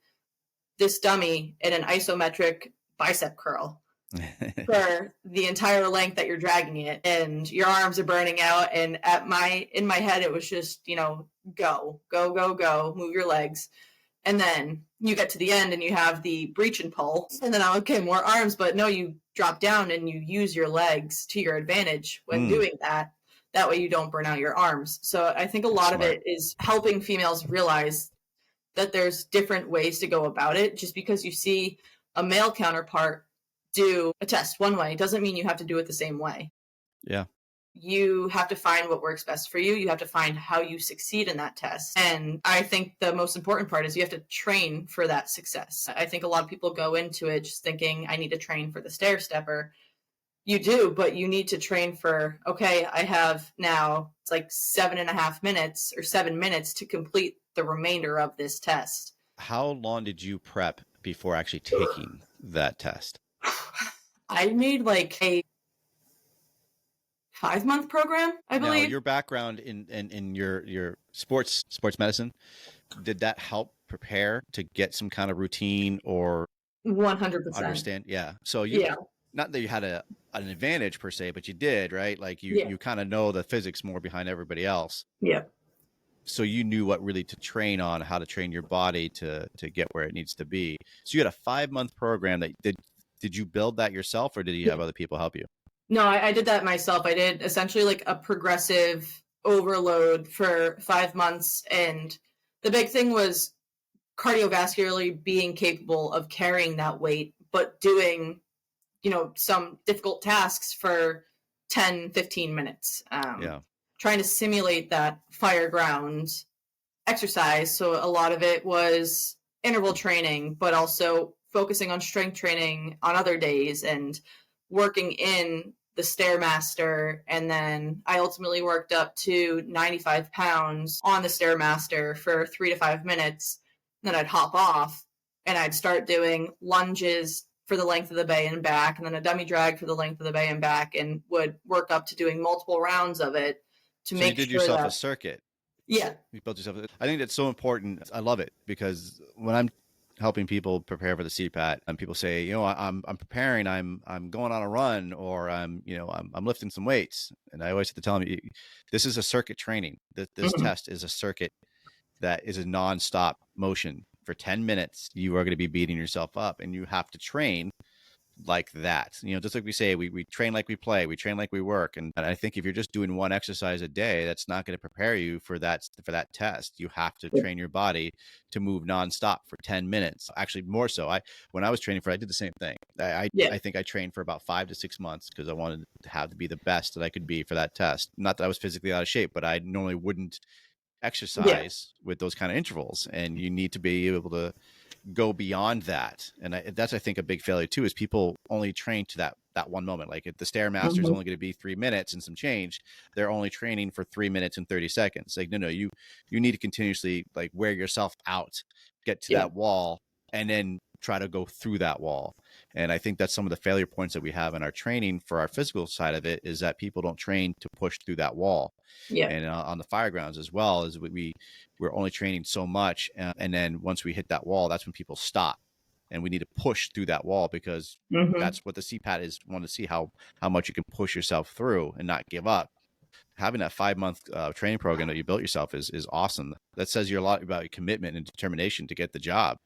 this dummy in an isometric bicep curl for the entire length that you're dragging it, and your arms are burning out. And in my head, it was just, you know, go, move your legs. And then you get to the end and you have the breach and pull, and then okay, more arms, but no, you drop down and you use your legs to your advantage when doing that. That way you don't burn out your arms. So I think a lot of it is helping females realize that there's different ways to go about it. Just because you see a male counterpart do a test one way doesn't mean you have to do it the same way. Yeah. you have to find what works best for you. You have to find how you succeed in that test. And I think the most important part is you have to train for that success. I think a lot of people go into it just thinking, I need to train for the stair stepper. You do, but you need to train for, okay, I have now, it's like 7.5 minutes or 7 minutes to complete the remainder of this test. How long did you prep before actually taking that test? I made like a 5-month program, I believe. Now, your background in your sports medicine, did that help prepare to get some kind of routine or 100%. understand? Yeah. So you, not that you had an advantage per se, but you did, right? Like you kind of know the physics more behind everybody else. Yeah. So you knew what really to train on, how to train your body to get where it needs to be. So you had a 5-month program that did you build that yourself, or did you have other people help you? No, I did that myself. I did essentially like a progressive overload for 5 months. And the big thing was cardiovascularly being capable of carrying that weight, but doing, some difficult tasks for 10, 15 minutes. Trying to simulate that fire ground exercise. So a lot of it was interval training, but also focusing on strength training on other days and working in the Stairmaster. And then I ultimately worked up to 95 pounds on the Stairmaster for 3 to 5 minutes. And then I'd hop off and I'd start doing lunges for the length of the bay and back, and then a dummy drag for the length of the bay and back, and would work up to doing multiple rounds of it to make sure you did yourself a circuit. Yeah. You built yourself. I think that's so important. I love it because when I'm helping people prepare for the CPAT and people say, I'm preparing, I'm going on a run, or I'm lifting some weights. And I always have to tell them, this is a circuit training. This test is a circuit that is a nonstop motion. For 10 minutes, you are going to be beating yourself up, and you have to train like that. Just like we say, we train like we play, we train like we work. And I think if you're just doing one exercise a day, that's not going to prepare you for that test. You have to train your body to move nonstop for 10 minutes. Actually, more so. When I was training I did the same thing. I think I trained for about 5 to 6 months because I wanted to be the best that I could be for that test. Not that I was physically out of shape, but I normally wouldn't exercise with those kind of intervals, and you need to be able to go beyond that. And that's, I think, a big failure too, is people only train to that one moment. Like if the Stairmaster is only going to be 3 minutes and some change, they're only training for 3 minutes and 30 seconds. Like, no, you need to continuously like wear yourself out, get to that wall, and then try to go through that wall. And I think that's some of the failure points that we have in our training for our physical side of it, is that people don't train to push through that wall. And on the fire grounds as well, is we're only training so much. And then once we hit that wall, that's when people stop. And we need to push through that wall, because that's what the CPAT is, want to see how much you can push yourself through and not give up. Having that 5-month training program that you built yourself is awesome. That says a lot about your commitment and determination to get the job.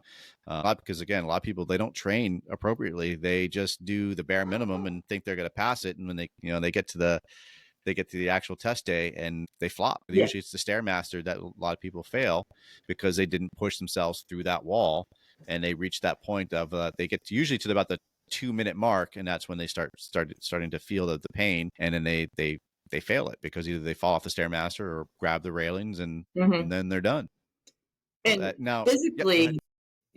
Because again, a lot of people, they don't train appropriately. They just do the bare minimum and think they're going to pass it. And when they get to the actual test day and they flop. Usually it's the Stairmaster that a lot of people fail, because they didn't push themselves through that wall, and they reach that point of they get usually to about the 2-minute mark, and that's when they starting to feel the pain, and then they fail it, because either they fall off the Stairmaster or grab the railings, and then they're done. And now physically,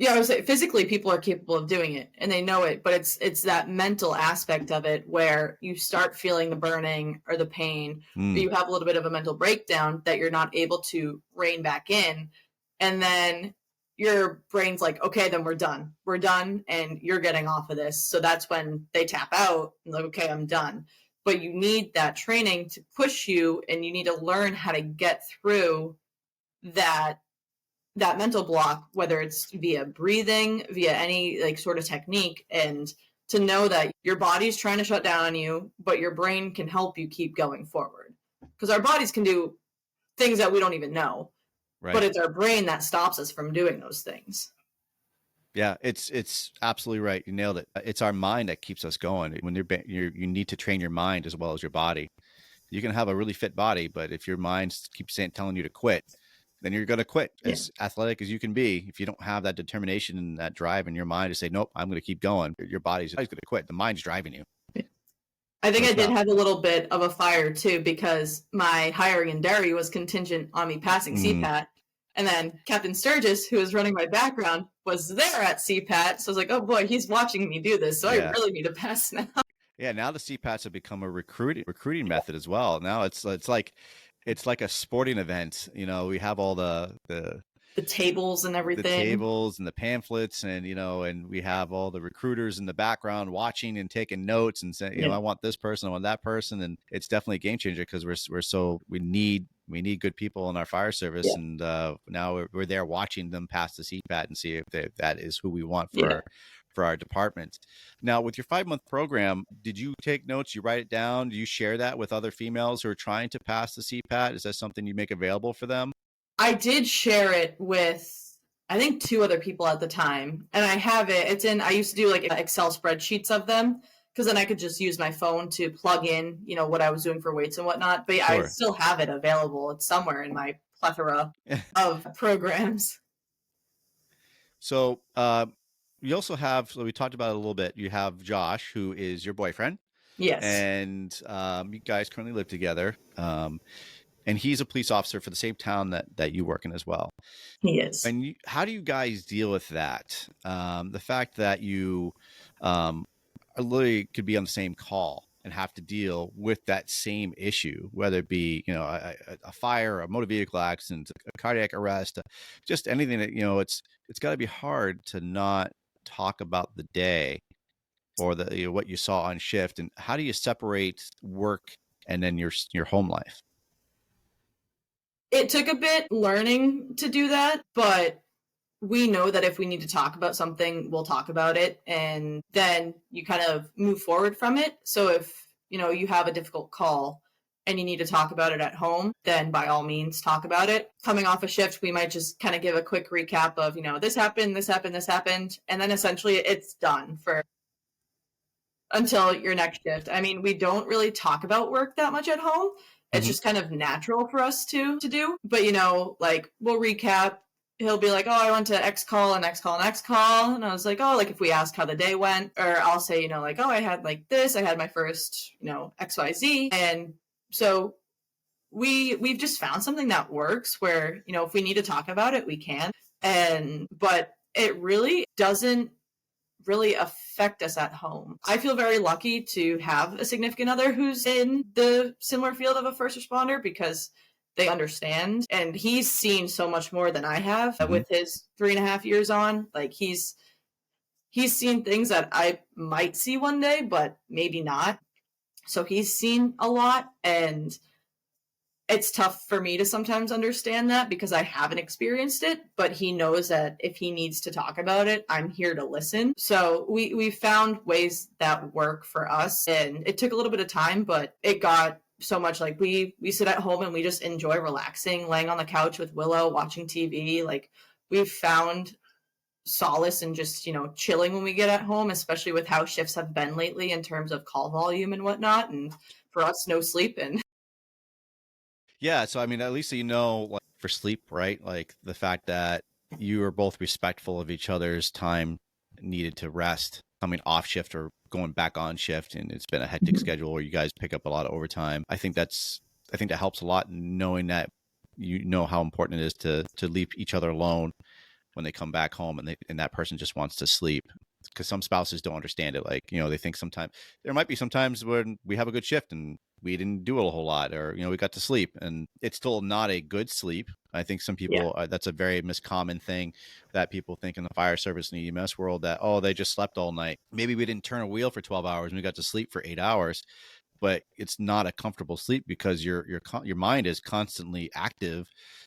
I would say physically people are capable of doing it and they know it, but it's that mental aspect of it where you start feeling the burning or the pain, or you have a little bit of a mental breakdown that you're not able to rein back in. And then your brain's like, okay, then we're done, and you're getting off of this. So that's when they tap out and like, okay, I'm done. But you need that training to push you, and you need to learn how to get through that mental block, whether it's via breathing, via any like sort of technique, and to know that your body's trying to shut down on you, but your brain can help you keep going forward. Because our bodies can do things that we don't even know, but it's our brain that stops us from doing those things. Yeah, it's absolutely right. You nailed it. It's our mind that keeps us going. When you need to train your mind as well as your body. You can have a really fit body, but if your mind keeps telling you to quit, then you're going to quit. As athletic as you can be, if you don't have that determination and that drive in your mind to say, nope, I'm going to keep going, your body's going to quit. The mind's driving you. I think I did tough. have a little bit of a fire too, because my hiring in Derry was contingent on me passing CPAT. And then Captain Sturgis, who was running my background, was there at CPAT. So I was like, oh boy, he's watching me do this. So I Yeah. really need to pass now. Yeah, now the CPATs have become a recruiting method as well. Now it's like a sporting event. You know, we have all The tables and the everything. tables and the pamphlets, and and we have all the recruiters in the background watching and taking notes and saying, Yeah. I want this person, I want that person, and it's definitely a game changer because we need good people in our fire service, Yeah. and now we're there watching them pass the CPAT and see if that is who we want Yeah. for our department. Now, with your 5-month program, did you take notes? You write it down? Do you share that with other females who are trying to pass the CPAT? Is that something you make available for them? I did share it with, I think, 2 other people at the time. And I have it. It's in, I used to do like Excel spreadsheets of them, because then I could just use my phone to plug in, what I was doing for weights and whatnot. But yeah, I Sure. still have it available. It's somewhere in my plethora of programs. So you also have, so we talked about it a little bit. You have Josh, who is your boyfriend, Yes, and you guys currently live together. And he's a police officer for the same town that you work in as well. he is. And how do you guys deal with that? The fact that you literally could be on the same call and have to deal with that same issue, whether it be, a fire, a motor vehicle accident, a cardiac arrest, just anything that, it's got to be hard to not talk about the day or the, what you saw on shift. And how do you separate work and then your home life? It took a bit learning to do that, but we know that if we need to talk about something, we'll talk about it, and then you kind of move forward from it. So if, you have a difficult call and you need to talk about it at home, then by all means talk about it. Coming off a shift, we might just kind of give a quick recap of, this happened, this happened, this happened, and then essentially it's done for until your next shift. I mean, we don't really talk about work that much at home. It's just kind of natural for us to do. But like, we'll recap. He'll be like, oh, I went to X call and X call and X call. And I was like, oh, like if we ask how the day went, or I'll say, like, oh, I had like this, I had my first, XYZ. And so we've just found something that works where, if we need to talk about it, we can. But it really doesn't really affect us at home. I feel very lucky to have a significant other who's in the similar field of a first responder, because they understand, and he's seen so much more than I have with his 3.5 years on. Like he's seen things that I might see one day, but maybe not. So he's seen a lot, and it's tough for me to sometimes understand that because I haven't experienced it, but he knows that if he needs to talk about it, I'm here to listen. So we found ways that work for us, and it took a little bit of time, but it got so much. Like we sit at home and we just enjoy relaxing, laying on the couch with Willow, watching TV. Like we've found solace in just, chilling when we get at home, especially with how shifts have been lately in terms of call volume and whatnot. And for us, no sleeping. Yeah, so I mean, at least like for sleep, right? Like the fact that you are both respectful of each other's time needed to rest, coming off shift or going back on shift, and it's been a hectic schedule where you guys pick up a lot of overtime. I think that helps a lot, knowing that you know how important it is to leave each other alone when they come back home and that person just wants to sleep. Because some spouses don't understand it. Like, they think sometimes there might be some times when we have a good shift and we didn't do a whole lot, or, we got to sleep and it's still not a good sleep. I think some people, that's a very common thing that people think in the fire service and EMS world, that, oh, they just slept all night. Maybe we didn't turn a wheel for 12 hours and we got to sleep for 8 hours, but it's not a comfortable sleep because your mind is constantly active,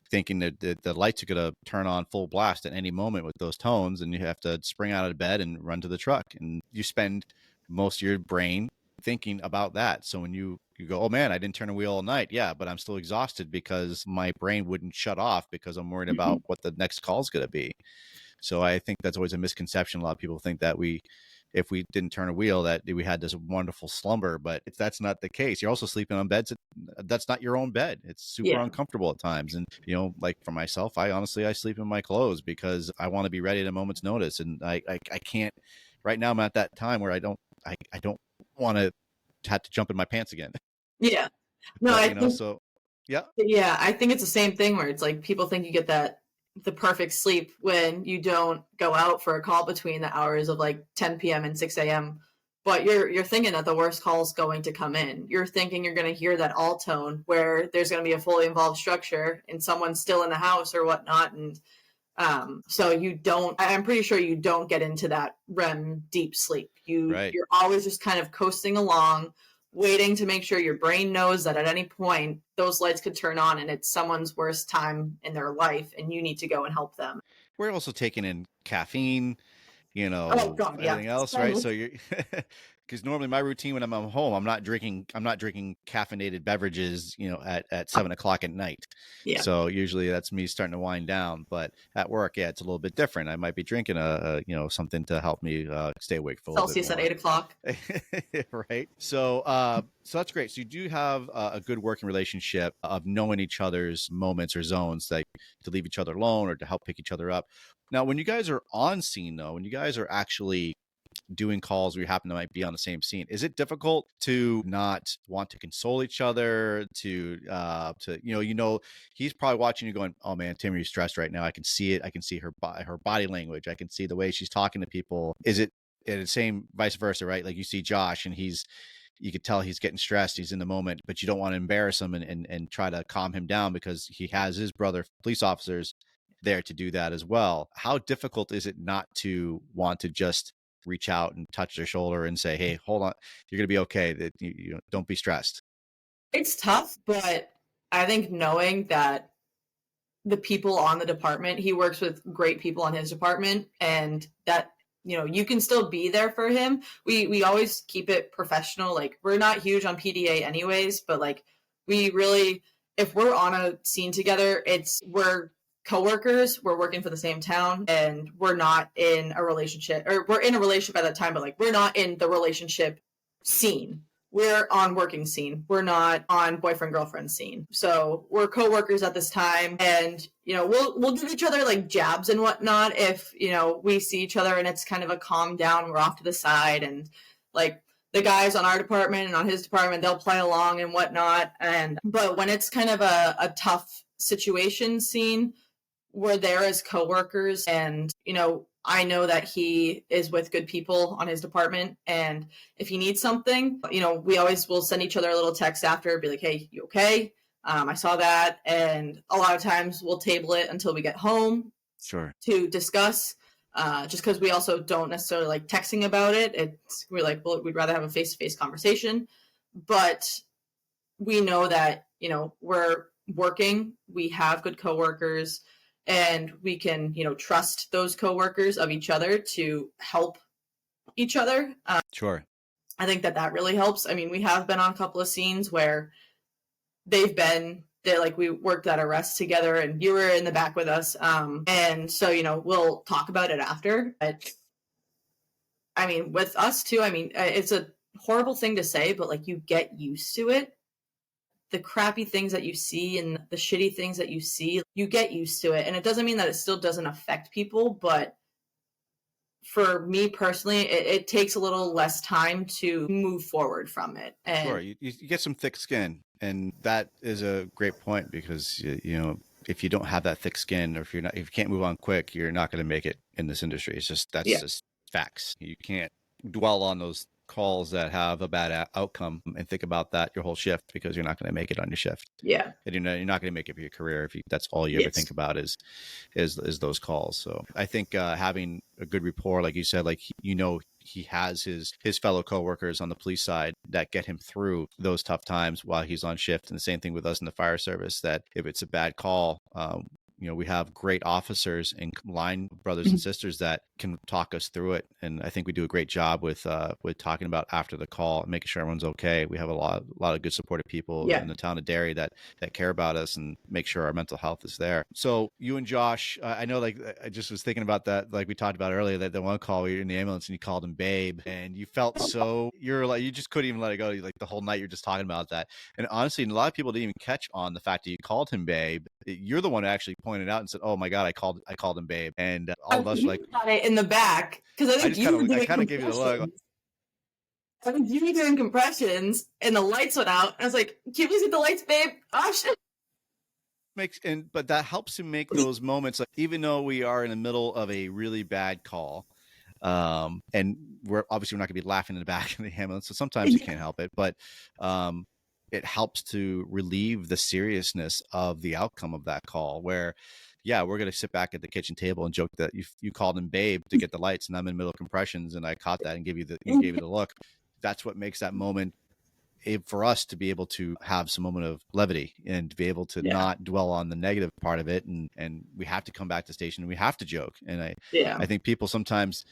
thinking that the lights are going to turn on full blast at any moment with those tones, and you have to spring out of bed and run to the truck, and you spend most of your brain thinking about that. So when you go, oh man, I didn't turn a wheel all night. Yeah, but I'm still exhausted because my brain wouldn't shut off because I'm worried about what the next call is going to be. So I think that's always a misconception. A lot of people think that if we didn't turn a wheel, that we had this wonderful slumber, but that's not the case. You're also sleeping on beds that's not your own bed. It's super uncomfortable at times. And, like for myself, I sleep in my clothes because I want to be ready at a moment's notice. And I can't, right now I'm at that time where I don't want to had to jump in my pants again. Yeah. No, But I you know, think so yeah, yeah, I think it's the same thing where it's like people think you get the perfect sleep when you don't go out for a call between the hours of like 10 p.m. and 6 a.m. But you're thinking that the worst call is going to come in. You're thinking you're going to hear that all tone where there's going to be a fully involved structure and someone's still in the house or whatnot. And so you don't. I'm pretty sure you don't get into that REM deep sleep. right. You're always just kind of coasting along, waiting to make sure your brain knows that at any point those lights could turn on and it's someone's worst time in their life, and you need to go and help them. We're also taking in caffeine, Oh God, yeah. everything else, right? So you're because normally my routine when I'm at home, I'm not drinking caffeinated beverages, at 7 o'clock at night. Yeah. So usually that's me starting to wind down. But at work, yeah, it's a little bit different. I might be drinking something to help me stay awake for a little bit Celsius at more. 8 o'clock. Right. So so that's great. So you do have a good working relationship of knowing each other's moments or zones, like to leave each other alone or to help pick each other up. Now, when you guys are on scene, though, when you guys are actually doing calls where you happen to might be on the same scene, is it difficult to not want to console each other, he's probably watching you going, oh man, Timary's stressed right now. I can see it. I can see her body language. I can see the way she's talking to people. Is it the same vice versa, right? Like you see Josh and you could tell he's getting stressed. He's in the moment, but you don't want to embarrass him and try to calm him down because he has his brother police officers there to do that as well. How difficult is it not to want to just reach out and touch their shoulder and say, hey, hold on, you're going to be okay. That don't be stressed. It's tough, but I think knowing that the people on the department, he works with great people on his department, and that you can still be there for him. We always keep it professional. Like, we're not huge on PDA anyways, but like we really, if we're on a scene together, we're coworkers, we're working for the same town, and we're not in a relationship, or we're in a relationship at that time, but like we're not in the relationship scene. We're on working scene. We're not on boyfriend girlfriend scene. So we're coworkers at this time, and we'll give each other like jabs and whatnot if we see each other and it's kind of a calm down. We're off to the side, and like the guys on our department and on his department, they'll play along and whatnot. But when it's kind of a tough situation scene, we're there as coworkers, and I know that he is with good people on his department, and if he needs something, we always will send each other a little text after, be like, hey, you okay? I saw that. And a lot of times we'll table it until we get home. Sure. To discuss, just because we also don't necessarily like texting about it. We're like, well, we'd rather have a face-to-face conversation, but we know that we're working, we have good coworkers, and we can trust those coworkers of each other to help each other. Sure. I think that really helps. I mean, we have been on a couple of scenes where we worked at arrest together, and you were in the back with us, and so we'll talk about it after. But I mean, with us too, I mean, it's a horrible thing to say, but like you get used to it. The crappy things that you see and the shitty things that you see, you get used to it. And it doesn't mean that it still doesn't affect people, but for me personally, it takes a little less time to move forward from it. And sure, you get some thick skin, and that is a great point, because if you don't have that thick skin, or if you can't move on quick, you're not going to make it in this industry. It's just just facts. You can't dwell on those calls that have a bad outcome and think about that your whole shift, because you're not going to make it on your shift. Yeah. And you're not going to make it for your career if that's all you ever think about is those calls. So I think having a good rapport, like you said, like he has his fellow coworkers on the police side that get him through those tough times while he's on shift. And the same thing with us in the fire service, that if it's a bad call, we have great officers and line brothers and sisters that can talk us through it. And I think we do a great job with talking about after the call and making sure everyone's okay. We have a lot of good supportive people in the town of Derry that care about us and make sure our mental health is there. So you and Josh, I know, like, I just was thinking about that, like we talked about earlier, that the one call where you're in the ambulance and you called him babe, and you felt you just couldn't even let it go. Like the whole night you're just talking about that. And honestly, a lot of people didn't even catch on the fact that you called him babe. You're the one who actually pointed out and said, oh my God, I called him babe. And all of us were like, got it in the back, because I think I kind of gave you the look. I was you doing compressions and the lights went out. I was like, can you please get the lights, babe? Oh shit. But that helps to make those moments, like, even though we are in the middle of a really bad call, and we're not going to be laughing in the back of the ambulance, so sometimes you can't help it, but it helps to relieve the seriousness of the outcome of that call, where we're going to sit back at the kitchen table and joke that you called him babe to get the lights, and I'm in the middle of compressions and I caught that and gave you the look. That's what makes that moment for us to be able to have some moment of levity and to be able to not dwell on the negative part of it. And we have to come back to station and we have to joke. And I think people sometimes,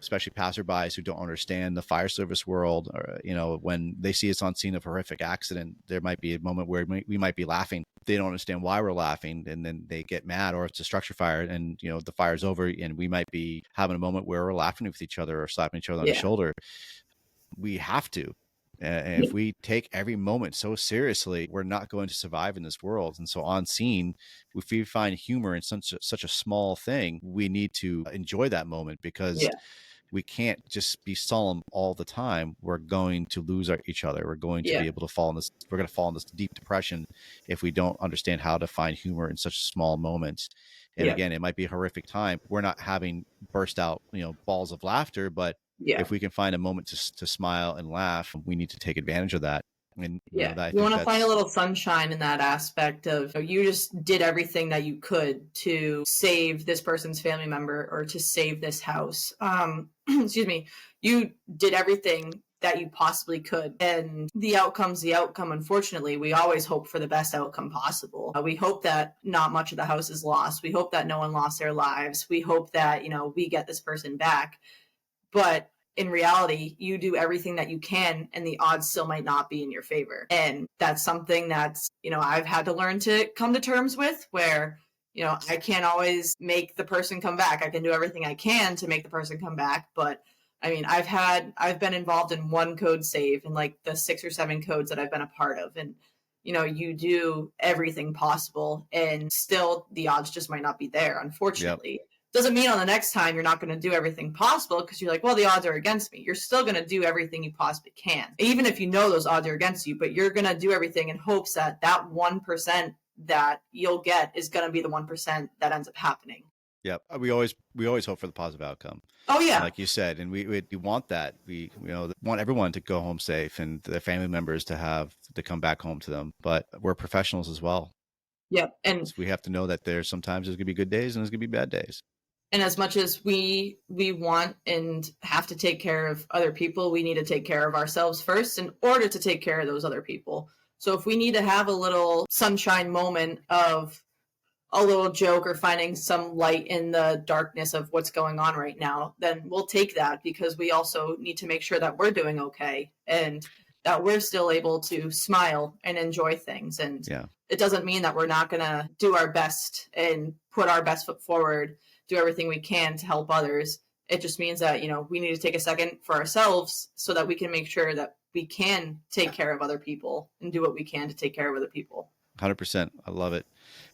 especially passerbys who don't understand the fire service world, or, when they see us on scene of a horrific accident, there might be a moment where we might be laughing. They don't understand why we're laughing, and then they get mad, or it's a structure fire and, the fire's over and we might be having a moment where we're laughing with each other or slapping each other on the shoulder. We have to. And if we take every moment so seriously, we're not going to survive in this world. And so on scene, if we find humor in such a small thing, we need to enjoy that moment, because we can't just be solemn all the time. We're going to lose each other. We're going to be able to fall in this deep depression if we don't understand how to find humor in such small moments. And again, it might be a horrific time. We're not having burst out, balls of laughter, but if we can find a moment to smile and laugh, we need to take advantage of that. And you want to find a little sunshine in that aspect of, you just did everything that you could to save this person's family member or to save this house. Excuse me. You did everything that you possibly could, and the outcome's the outcome. Unfortunately, we always hope for the best outcome possible. We hope that not much of the house is lost. We hope that no one lost their lives. We hope that, we get this person back. But in reality, you do everything that you can and the odds still might not be in your favor. And that's something that's, I've had to learn to come to terms with, where, I can't always make the person come back. I can do everything I can to make the person come back. But I mean, I've been involved in one code save in like the 6 or 7 codes that I've been a part of. And, you do everything possible and still the odds just might not be there, unfortunately. Yep. Doesn't mean on the next time you're not going to do everything possible, because you're like, well, the odds are against me. You're still going to do everything you possibly can, even if you know those odds are against you, but you're going to do everything in hopes that 1% that you'll get is going to be the 1% that ends up happening. Yeah, we always hope for the positive outcome. Oh yeah, like you said, and we want that. We want everyone to go home safe and their family members to come back home to them. But we're professionals as well. Yep, and so we have to know that sometimes there's going to be good days and there's going to be bad days. And as much as we want and have to take care of other people, we need to take care of ourselves first in order to take care of those other people. So if we need to have a little sunshine moment of a little joke or finding some light in the darkness of what's going on right now, then we'll take that, because we also need to make sure that we're doing okay and that we're still able to smile and enjoy things. And it doesn't mean that we're not going to do our best and put our best foot forward, do everything we can to help others. It just means that, we need to take a second for ourselves so that we can make sure that we can take care of other people and do what we can to take care of other people. 100%. I love it.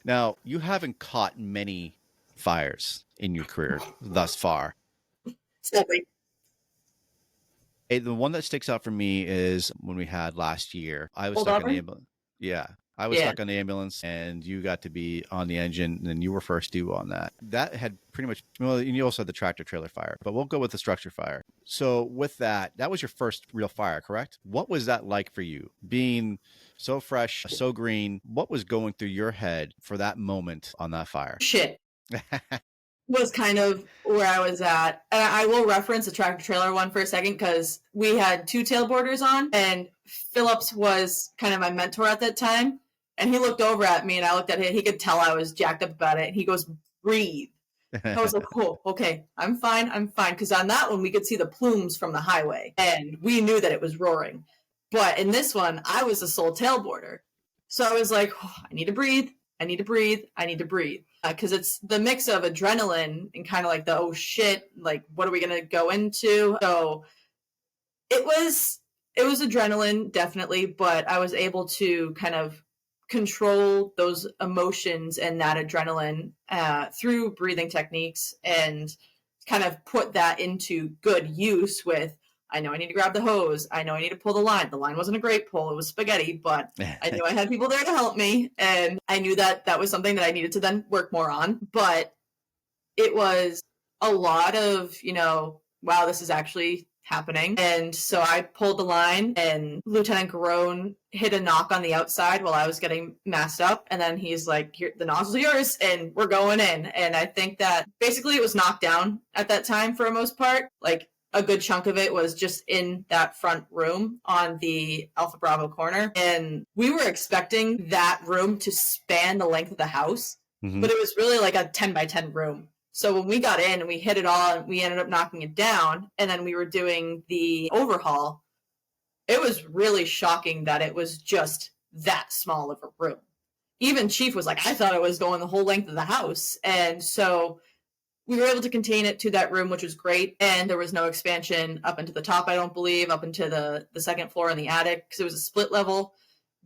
Now, you haven't caught many fires in your career thus far. Sadly. Hey, the one that sticks out for me is when we had last year. I was stuck in the ambulance. Yeah. I was stuck on the ambulance and you got to be on the engine, and you were first due on that. That had pretty much, well, you also had the tractor trailer fire, but we'll go with the structure fire. So with that was your first real fire, correct? What was that like for you, being so fresh, so green? What was going through your head for that moment on that fire? Shit. Was kind of where I was at. And I will reference the tractor trailer one for a second, because we had 2 tailboarders on, and Phillips was kind of my mentor at that time. And he looked over at me and I looked at him. He could tell I was jacked up about it. And he goes, breathe. I was like, oh, okay, I'm fine. Because on that one, we could see the plumes from the highway and we knew that it was roaring. But in this one, I was the sole tailboarder. So I was like, oh, I need to breathe. Because it's the mix of adrenaline and kind of like the, oh shit, like, what are we going to go into? So it was adrenaline, definitely, but I was able to kind of control those emotions and that adrenaline through breathing techniques, and kind of put that into good use with, I know I need to grab the hose. I know I need to pull the line. The line wasn't a great pull. It was spaghetti, but I knew I had people there to help me. And I knew that that was something that I needed to then work more on. But it was a lot of, wow, this is actually happening. And so I pulled the line, and Lieutenant Garone hit a knock on the outside while I was getting masked up. And then he's like, here, the nozzle's yours, and we're going in. And I think that basically it was knocked down at that time for the most part. Like, a good chunk of it was just in that front room on the Alpha Bravo corner. And we were expecting that room to span the length of the house, but it was really like a 10 by 10 room. So when we got in and we hit it all, and we ended up knocking it down, and then we were doing the overhaul, it was really shocking that it was just that small of a room. Even Chief was like, I thought it was going the whole length of the house. And so we were able to contain it to that room, which was great. And there was no expansion up into the top, I don't believe, up into the second floor in the attic, because it was a split level.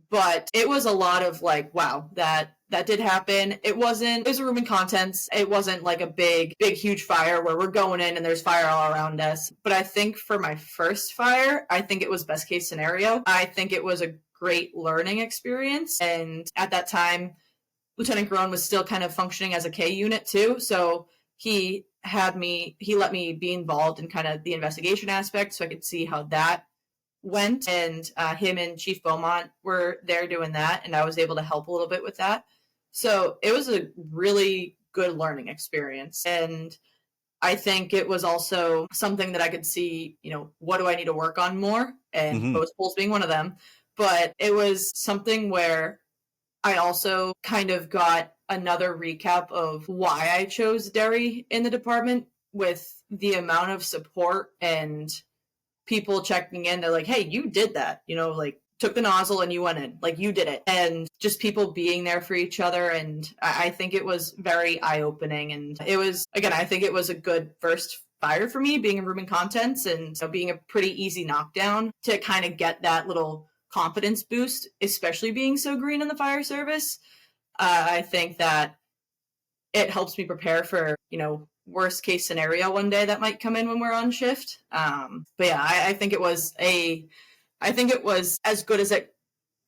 But it was a lot of like, wow, that did happen. It was a room and contents. It wasn't like a big, huge fire where we're going in and there's fire all around us. But I think for my first fire, I think it was best case scenario. I think it was a great learning experience. And at that time, Lieutenant Garone was still kind of functioning as a K unit too. So he let me be involved in kind of the investigation aspect so I could see how that went. And him and Chief Beaumont were there doing that, and I was able to help a little bit with that. So it was a really good learning experience. And I think it was also something that I could see, what do I need to work on more? And post polls being one of them. But it was something where I also kind of got another recap of why I chose Derry in the department, with the amount of support and people checking in. They're like, hey, you did that, like took the nozzle and you went in, like you did it. And just people being there for each other. And I think it was very eye-opening. And it was, again, I think it was a good first fire for me, being in room and contents, and being a pretty easy knockdown to kind of get that little confidence boost, especially being so green in the fire service. I think that it helps me prepare for, worst case scenario one day that might come in when we're on shift. But yeah, I think it was as good as it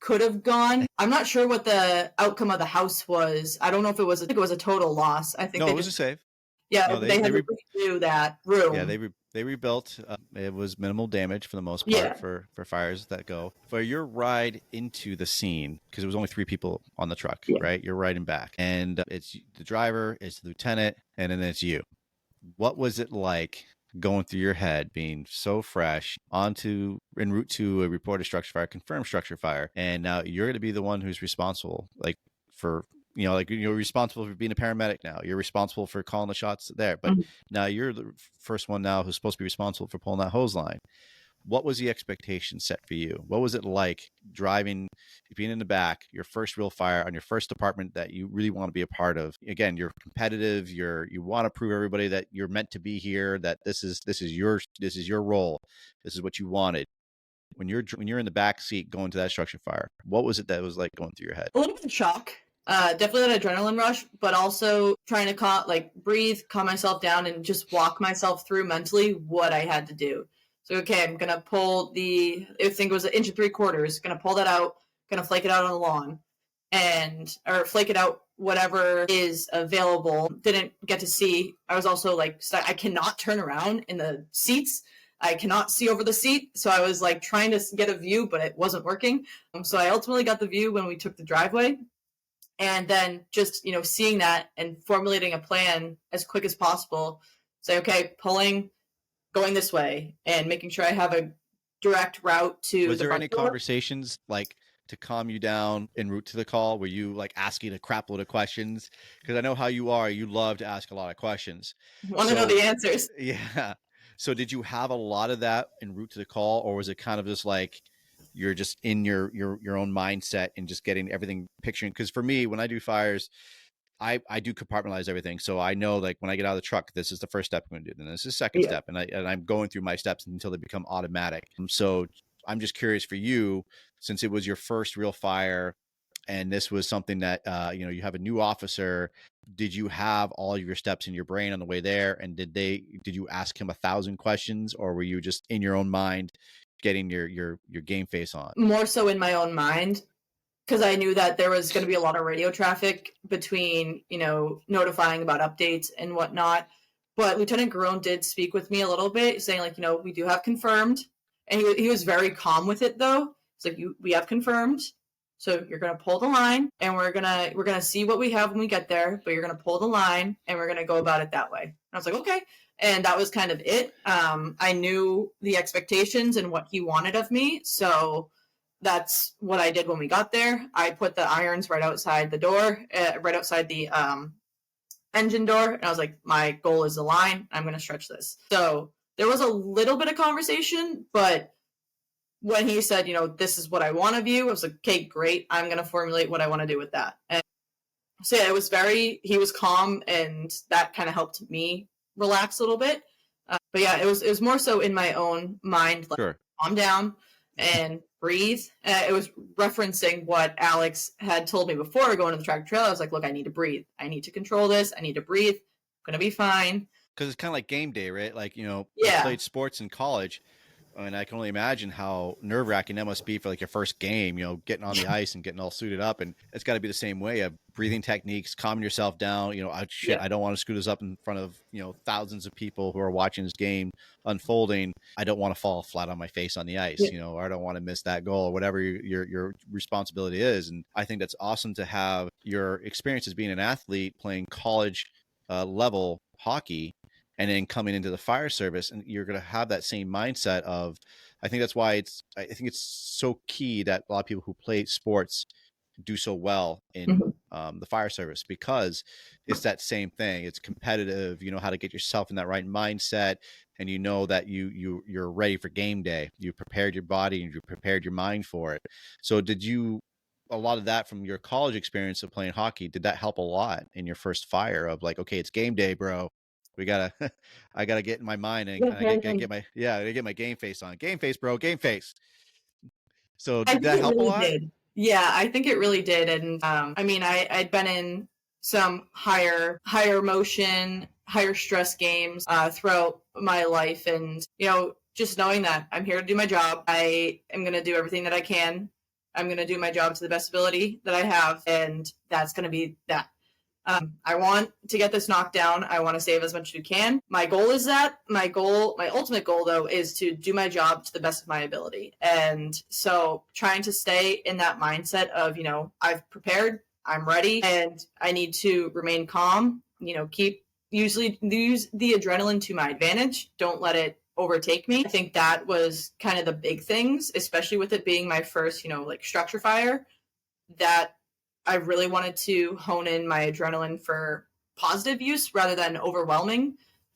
could have gone. I'm not sure what the outcome of the house was. I don't know if it was, I think it was a total loss. I think no, it was a save. Yeah, no, they had to redo that room. Yeah, they rebuilt. It was minimal damage for the most part for fires that go. For your ride into the scene, because it was only 3 people on the truck, right? You're riding back, and it's the driver, it's the lieutenant, and then it's you. What was it like going through your head, being so fresh, en route to a reported structure fire, confirmed structure fire, and now you're going to be the one who's responsible, for you're responsible for being a paramedic now. You're responsible for calling the shots there. But now you're the first one now who's supposed to be responsible for pulling that hose line. What was the expectation set for you? What was it like driving, being in the back, your first real fire on your first department that you really want to be a part of? Again, you're competitive. You want to prove everybody that you're meant to be here, that this is your role. This is what you wanted. When you're in the back seat going to that structure fire, what was it that was like going through your head? A little bit of shock. Definitely an adrenaline rush, but also trying to breathe, calm myself down, and just walk myself through mentally what I had to do. So, okay, I'm going to pull I think it was 1 3/4 inches, going to pull that out, going to flake it out on the lawn, or flake it out, whatever is available. Didn't get to see. I was also I cannot turn around in the seats. I cannot see over the seat. So I was trying to get a view, but it wasn't working. So I ultimately got the view when we took the driveway. And then just, seeing that and formulating a plan as quick as possible. Say, okay, pulling, going this way, and making sure I have a direct route to Was there any conversations to calm you down en route to the call? Were you asking a crap load of questions? Because I know how you are. You love to ask a lot of questions. Want to know the answers. Yeah. So did you have a lot of that en route to the call, or was it kind of just you're just in your own mindset and just getting everything picturing? Because for me, when I do fires, I do compartmentalize everything. So I know when I get out of the truck, this is the first step I'm going to do. Then this is the second step. And I'm going through my steps until they become automatic. So I'm just curious for you, since it was your first real fire, and this was something that, you have a new officer. Did you have all of your steps in your brain on the way there? And did you ask him 1,000 questions, or were you just in your own mind getting your game face on? More so in my own mind, because I knew that there was going to be a lot of radio traffic between, notifying about updates and whatnot. But Lieutenant Garone did speak with me a little bit, saying like, we do have confirmed, and he was very calm with it though. It's like, we have confirmed, so you're gonna pull the line, and we're gonna see what we have when we get there. But you're gonna pull the line, and we're gonna go about it that way. And I was like, okay. And that was kind of it. I knew the expectations and what he wanted of me, so that's what I did when we got there. I put the irons right outside the door, right outside the engine door, and I was like, my goal is the line. I'm going to stretch this. So there was a little bit of conversation, but when he said, this is what I want of you, I was like, okay, great. I'm going to formulate what I want to do with that. And so yeah, he was calm, and that kind of helped me relax a little bit. But yeah, it was more so in my own mind, like, Sure. calm down and breathe. It was referencing what Alex had told me before going to the track trail. I was like, look, I need to breathe. I need to control this. I need to breathe. I'm going to be fine. Because it's kind of like game day, right? Like, I Yeah. played sports in college, and I can only imagine how nerve-wracking that must be for like your first game, getting on the ice and getting all suited up. And it's got to be the same way of breathing techniques, calming yourself down. I don't want to screw this up in front of, thousands of people who are watching this game unfolding. I don't want to fall flat on my face on the ice, or I don't want to miss that goal, or whatever your responsibility is. And I think that's awesome to have your experience as being an athlete playing college level hockey, and then coming into the fire service, and you're going to have that same mindset of, I think that's why I think it's so key that a lot of people who play sports do so well in the fire service, because it's that same thing. It's competitive. You know how to get yourself in that right mindset, and you know that you're ready for game day. You prepared your body and you prepared your mind for it. So a lot of that from your college experience of playing hockey, did that help a lot in your first fire of like, okay, it's game day, bro? I gotta get in my mind, and I gotta get my game face on. Game face, bro. Game face. So I did think that it help a really lot? did. Yeah, I think it really did. And I'd been in some higher motion, higher stress games throughout my life, and just knowing that I'm here to do my job. I am going to do everything that I can. I'm going to do my job to the best ability that I have, and that's going to be that. I want to get this knocked down. I want to save as much as we can. My goal is that. My ultimate goal, though, is to do my job to the best of my ability. And so trying to stay in that mindset of, I've prepared, I'm ready, and I need to remain calm, use the adrenaline to my advantage. Don't let it overtake me. I think that was kind of the big things, especially with it being my first, structure fire, that I really wanted to hone in my adrenaline for positive use rather than overwhelming.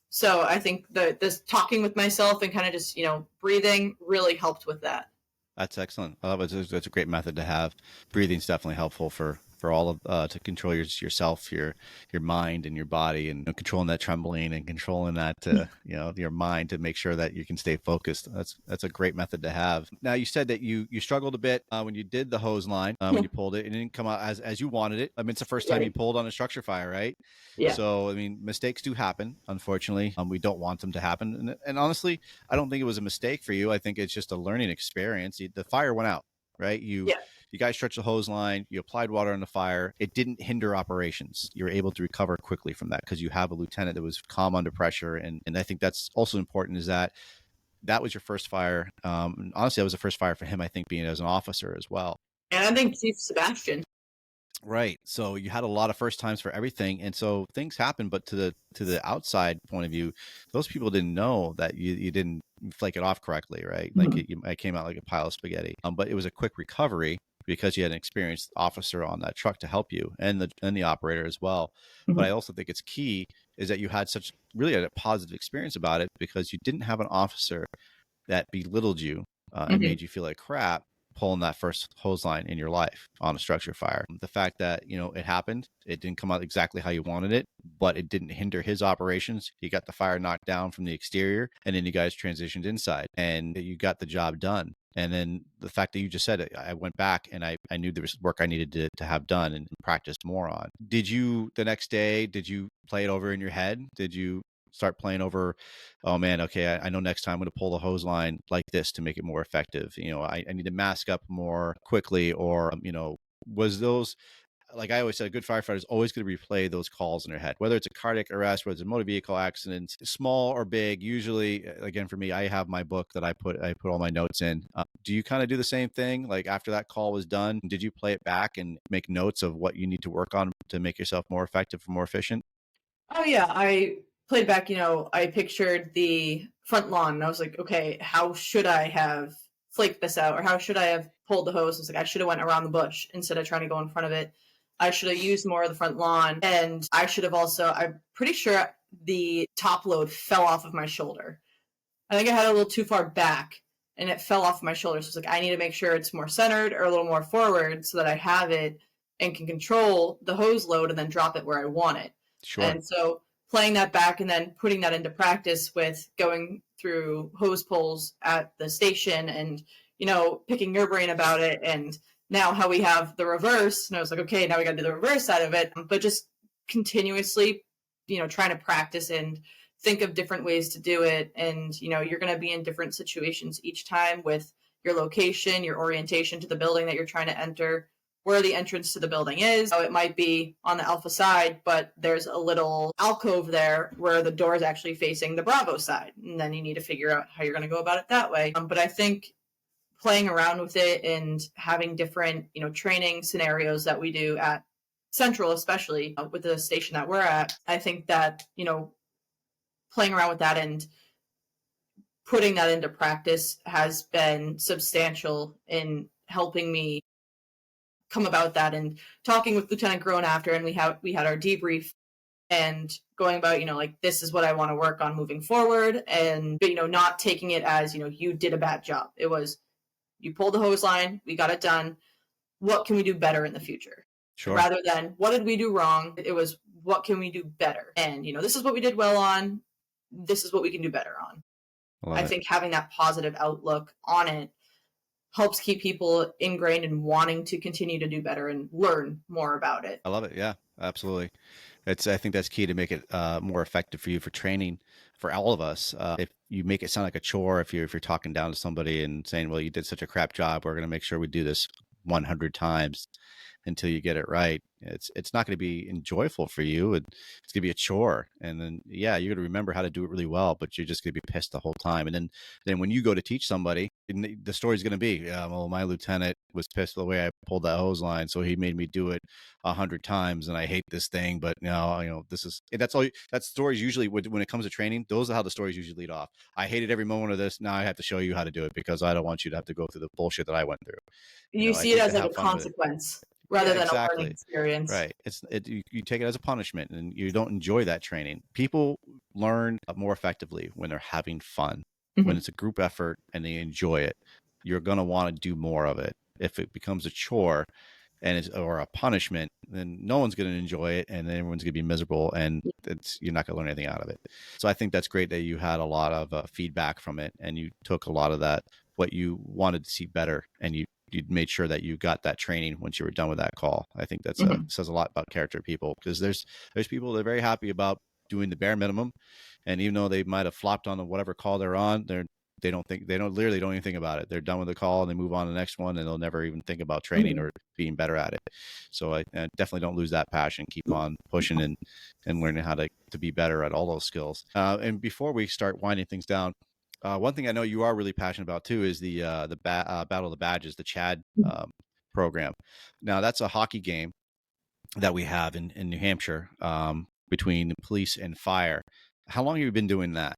So I think this talking with myself and kind of just, breathing really helped with that. That's excellent. I love it. That's a great method to have. Breathing's definitely helpful for all of to control yourself, your mind and your body, and controlling that trembling and controlling that your mind to make sure that you can stay focused. That's a great method to have. Now, you said that you struggled a bit when you did the hose line, when you pulled it. It didn't come out as you wanted it. I mean, it's the first time you pulled on a structure fire, right? Yeah. So, I mean, mistakes do happen, unfortunately. We don't want them to happen. And honestly, I don't think it was a mistake for you. I think it's just a learning experience. The fire went out, right? You guys stretched the hose line, you applied water on the fire. It didn't hinder operations. You were able to recover quickly from that because you have a lieutenant that was calm under pressure. And I think that's also important, is that was your first fire. And honestly, that was the first fire for him, I think, being as an officer as well. And I think Chief Sebastian. Right. So you had a lot of first times for everything. And so things happen, but to the outside point of view, those people didn't know that you didn't flake it off correctly, right? Like it came out like a pile of spaghetti. But it was a quick recovery because you had an experienced officer on that truck to help you, and the operator as well. But I also think it's key is that you had really a positive experience about it, because you didn't have an officer that belittled you and made you feel like crap pulling that first hose line in your life on a structure fire. The fact that, it happened, it didn't come out exactly how you wanted it, but it didn't hinder his operations. He got the fire knocked down from the exterior, and then you guys transitioned inside and you got the job done. And then the fact that you just said it, I went back and I knew there was work I needed to have done and practice more on. Did you, the next day, did you play it over in your head? Did you start playing over, oh man, okay, I know next time I'm going to pull the hose line like this to make it more effective. I need to mask up more quickly, or, was those, like I always said, a good firefighter is always going to replay those calls in their head, whether it's a cardiac arrest, whether it's a motor vehicle accident, small or big. Usually, again, for me, I have my book that I put all my notes in. Do you kind of do the same thing? Like after that call was done, did you play it back and make notes of what you need to work on to make yourself more effective or more efficient? Oh yeah, I played back, I pictured the front lawn and I was like, okay, how should I have flaked this out, or how should I have pulled the hose? It's like I should have went around the bush instead of trying to go in front of it. I should have used more of the front lawn, and I should have also, I'm pretty sure the top load fell off of my shoulder. I think I had it a little too far back and it fell off my shoulder. So it's like I need to make sure it's more centered or a little more forward so that I have it and can control the hose load and then drop it where I want it. Sure. And so playing that back and then putting that into practice with going through hose pulls at the station and, picking your brain about it. And now how we have the reverse. And I was like, okay, now we got to do the reverse side of it. But just continuously, trying to practice and think of different ways to do it. And, you're going to be in different situations each time with your location, your orientation to the building that you're trying to enter, where the entrance to the building is. So it might be on the Alpha side, but there's a little alcove there where the door is actually facing the Bravo side. And then you need to figure out how you're going to go about it that way. But I think playing around with it and having different, training scenarios that we do at Central, especially with the station that we're at, I think that, playing around with that and putting that into practice has been substantial in helping me come about that. And talking with Lieutenant Groen after, and we had our debrief and going about, like, this is what I want to work on moving forward. And, not taking it as, you did a bad job. It was, you pulled the hose line, we got it done. What can we do better in the future? Sure. Rather than what did we do wrong? It was, what can we do better? And, this is what we did well on. This is what we can do better on. I think having that positive outlook on it helps keep people ingrained in wanting to continue to do better and learn more about it. I love it. Yeah, absolutely. I think that's key to make it more effective for you for training for all of us. If you make it sound like a chore, if you're talking down to somebody and saying, well, you did such a crap job, we're going to make sure we do this 100 times until you get it right. It's not going to be enjoyable for you. It's going to be a chore. And then, yeah, you're going to remember how to do it really well, but you're just going to be pissed the whole time. And then when you go to teach somebody, the story's going to be, well, my lieutenant was pissed the way I pulled that hose line, so he made me do it 100 times, and I hate this thing. But this is, that's all. That stories usually, when it comes to training, those are how the stories usually lead off. I hated every moment of this. Now I have to show you how to do it because I don't want you to have to go through the bullshit that I went through. You see it as like a consequence rather than a learning experience. Right. You take it as a punishment and you don't enjoy that training. People learn more effectively when they're having fun, when it's a group effort and they enjoy it. You're going to want to do more of it. If it becomes a chore or a punishment, then no one's going to enjoy it and then everyone's going to be miserable and you're not going to learn anything out of it. So I think that's great that you had a lot of feedback from it and you took a lot of that, what you wanted to see better, and you made sure that you got that training once you were done with that call. I think that says a lot about character of people, because there's people that are very happy about doing the bare minimum. And even though they might have flopped on whatever call they're on, they don't even think about it. They're done with the call and they move on to the next one and they'll never even think about training or being better at it. So I definitely don't lose that passion. Keep on pushing and learning how to be better at all those skills. And before we start winding things down, one thing I know you are really passionate about too is the Battle of the Badges, the CHAD program. Now that's a hockey game that we have in New Hampshire between the police and fire. How long have you been doing that?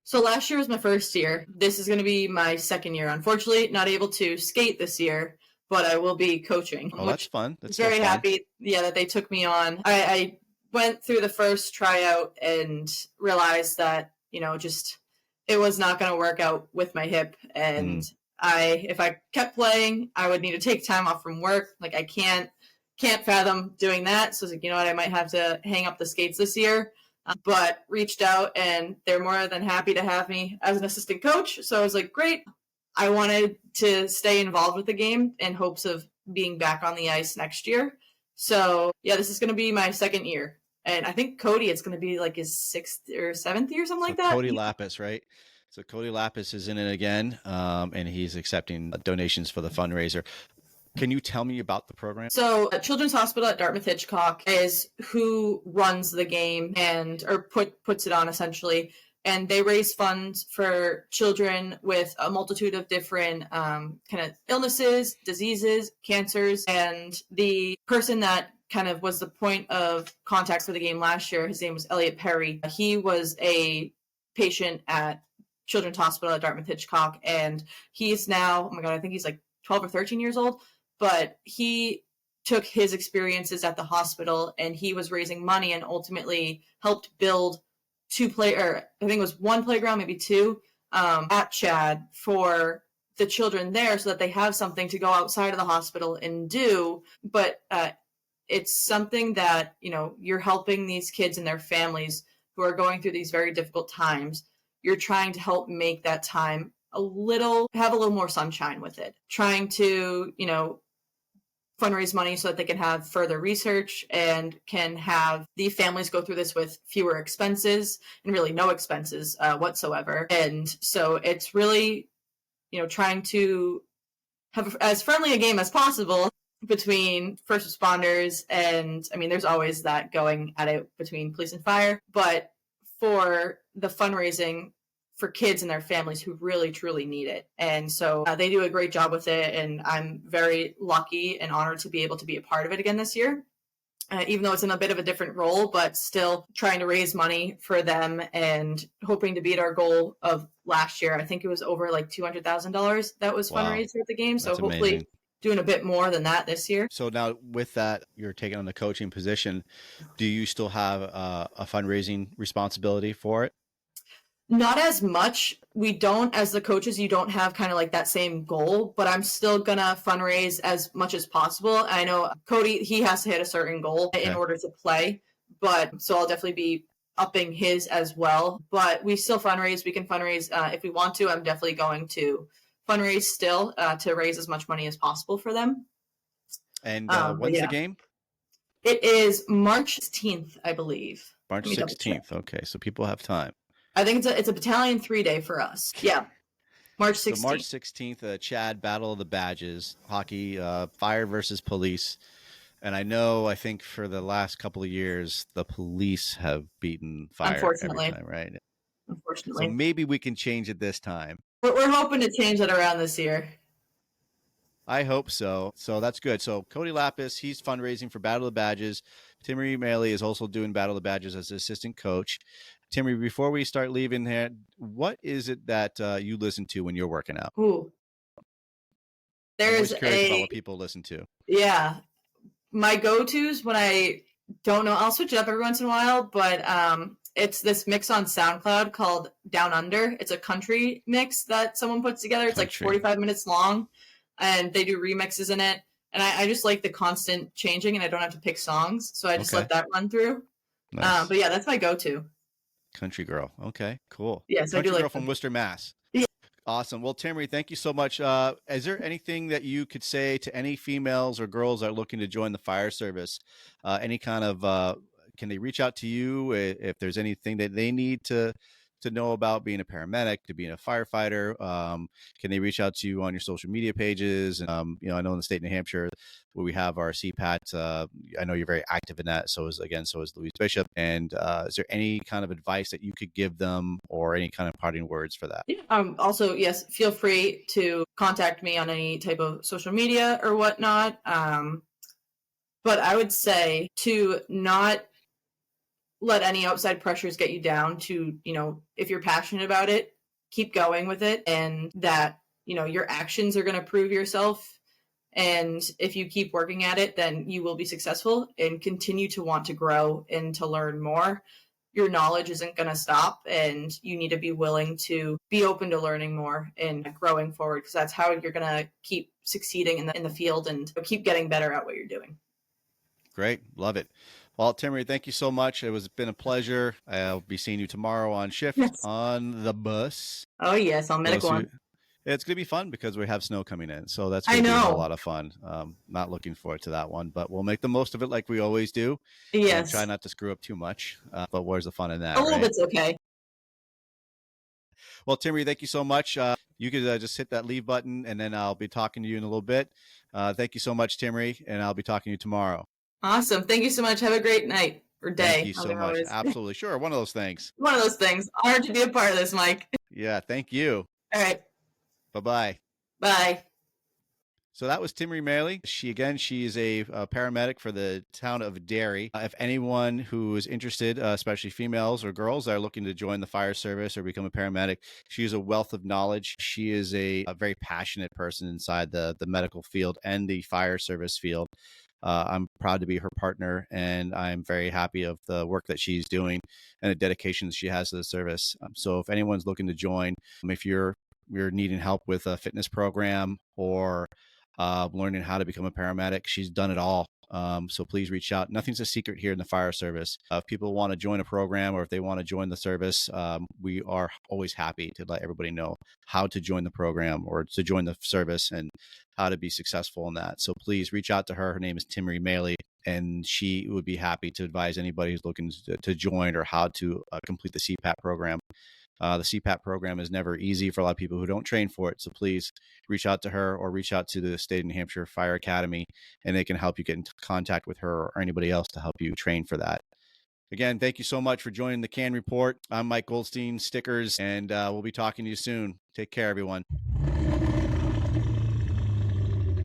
So last year was my first year. This is going to be my second year. Unfortunately, not able to skate this year, but I will be coaching. Oh, that's fun. That's very happy, that they took me on. I went through the first tryout and realized that, it was not going to work out with my hip. And if I kept playing, I would need to take time off from work. Like I can't fathom doing that. So I was like, you know what, I might have to hang up the skates this year. But reached out and they're more than happy to have me as an assistant coach. So I was like, great, I wanted to stay involved with the game in hopes of being back on the ice next year. So yeah, this is going to be my second year. And I think Cody, it's going to be like his 6th or 7th year, something like that. Cody Lapis, right? So Cody Lapis is in it again, and he's accepting donations for the fundraiser. Can you tell me about the program? So Children's Hospital at Dartmouth Hitchcock is who runs the game or puts it on essentially. And they raise funds for children with a multitude of different kind of illnesses, diseases, cancers. And the person that kind of was the point of contact for the game last year, his name was Elliot Perry. He was a patient at Children's Hospital at Dartmouth Hitchcock. And he's now, oh my God, I think he's like 12 or 13 years old. But he took his experiences at the hospital and he was raising money and ultimately helped build I think it was one playground, maybe two, at Chad for the children there so that they have something to go outside of the hospital and do. But it's something that, you're helping these kids and their families who are going through these very difficult times. You're trying to help make that time have a little more sunshine with it. Trying to, fundraise money so that they can have further research and can have the families go through this with fewer expenses and really no expenses whatsoever. And so it's really, trying to have as friendly a game as possible between first responders. And I mean, there's always that going at it between police and fire, but for the fundraising for kids and their families who really, truly need it. And so they do a great job with it. And I'm very lucky and honored to be able to be a part of it again this year, even though it's in a bit of a different role, but still trying to raise money for them and hoping to beat our goal of last year. I think it was over like $200,000 that was fundraised at the game. So hopefully amazing. Doing a bit more than that this year. So now with that, you're taking on the coaching position. Do you still have a fundraising responsibility for it? Not as much. We don't, as the coaches, you don't have kind of like that same goal, but I'm still gonna fundraise as much as possible. I know Cody, he has to hit a certain goal in order to play, but so I'll definitely be upping his as well. But we still fundraise. We can fundraise if we want to. I'm definitely going to fundraise still to raise as much money as possible for them. And when's the game? It is March 16th, I believe. March 16th. Okay, so people have time. I think it's a battalion 3-day for us. Yeah. March 16th. So March 16th, Chad Battle of the Badges, hockey, fire versus police. And I think for the last couple of years, the police have beaten fire unfortunately. Every time, right? Unfortunately. So maybe we can change it this time. We're hoping to change that around this year. I hope so. So that's good. So Cody Lapis, he's fundraising for Battle of the Badges. Timary Malley is also doing Battle of the Badges as assistant coach. Timmy, before we start leaving here, what is it that you listen to when you're working out? Ooh. There's about what people listen to. Yeah. My go-tos when I don't know, I'll switch it up every once in a while, but it's this mix on SoundCloud called Down Under. It's a country mix that someone puts together. It's like 45 minutes long, and they do remixes in it. And I just like the constant changing, and I don't have to pick songs, so I just let that run through. Nice. But yeah, that's my go-to. Country girl. Okay, cool. Yes, Country I do girl from Worcester, Mass. Yeah. Awesome. Well, Timary, thank you so much. Is there anything that you could say to any females or girls that are looking to join the fire service? Any kind of, can they reach out to you if there's anything that they need to know about being a paramedic, to being a firefighter? Can they reach out to you on your social media pages? I know in the state of New Hampshire, where we have our CPAT, I know you're very active in that. So is Louise Bishop. And is there any kind of advice that you could give them or any kind of parting words for that? Yeah. Also, yes, feel free to contact me on any type of social media or whatnot. But I would say to not let any outside pressures get you down, to, if you're passionate about it, keep going with it, and that, your actions are going to prove yourself. And if you keep working at it, then you will be successful and continue to want to grow and to learn more. Your knowledge isn't going to stop, and you need to be willing to be open to learning more and growing forward, because that's how you're going to keep succeeding in the field and keep getting better at what you're doing. Great. Love it. Well, Timary, thank you so much. It's been a pleasure. I'll be seeing you tomorrow on shift on the bus. Oh, yes, on Medic 1. It's going to be fun because we have snow coming in. So that's I going to be a whole know. lot of fun. Not looking forward to that one, but we'll make the most of it like we always do and try Yes. not to screw up too much. But where's the fun in A that, little right? bit's okay. Well, Timmy, thank you so much. You could just hit that leave button and then I'll be talking to you in a little bit. Thank you so much, Timmy, and I'll be talking to you tomorrow. Awesome. Thank you so much. Have a great night or Thank day. you I so don't know what much. it is. Absolutely. Sure. One of those things. One of those things. Honored to be a part of this, Mike. Yeah. Thank you. All right. Bye-bye. Bye. So that was Timary Malley. She's a paramedic for the town of Derry. If anyone who is interested, especially females or girls that are looking to join the fire service or become a paramedic, she is a wealth of knowledge. She is a very passionate person inside the medical field and the fire service field. I'm proud to be her partner, and I'm very happy of the work that she's doing and the dedication that she has to the service. So if anyone's looking to join, if you're needing help with a fitness program or learning how to become a paramedic, she's done it all. So please reach out. Nothing's a secret here in the fire service. If people want to join a program or if they want to join the service, we are always happy to let everybody know how to join the program or to join the service and how to be successful in that. So please reach out to her. Her name is Timary Malley, and she would be happy to advise anybody who's looking to join or how to complete the CPAP program. The CPAP program is never easy for a lot of people who don't train for it. So please reach out to her or reach out to the State of New Hampshire Fire Academy, and they can help you get in contact with her or anybody else to help you train for that. Again, thank you so much for joining the C.A.N Report. I'm Mike Goldstein, Stickers, and we'll be talking to you soon. Take care, everyone.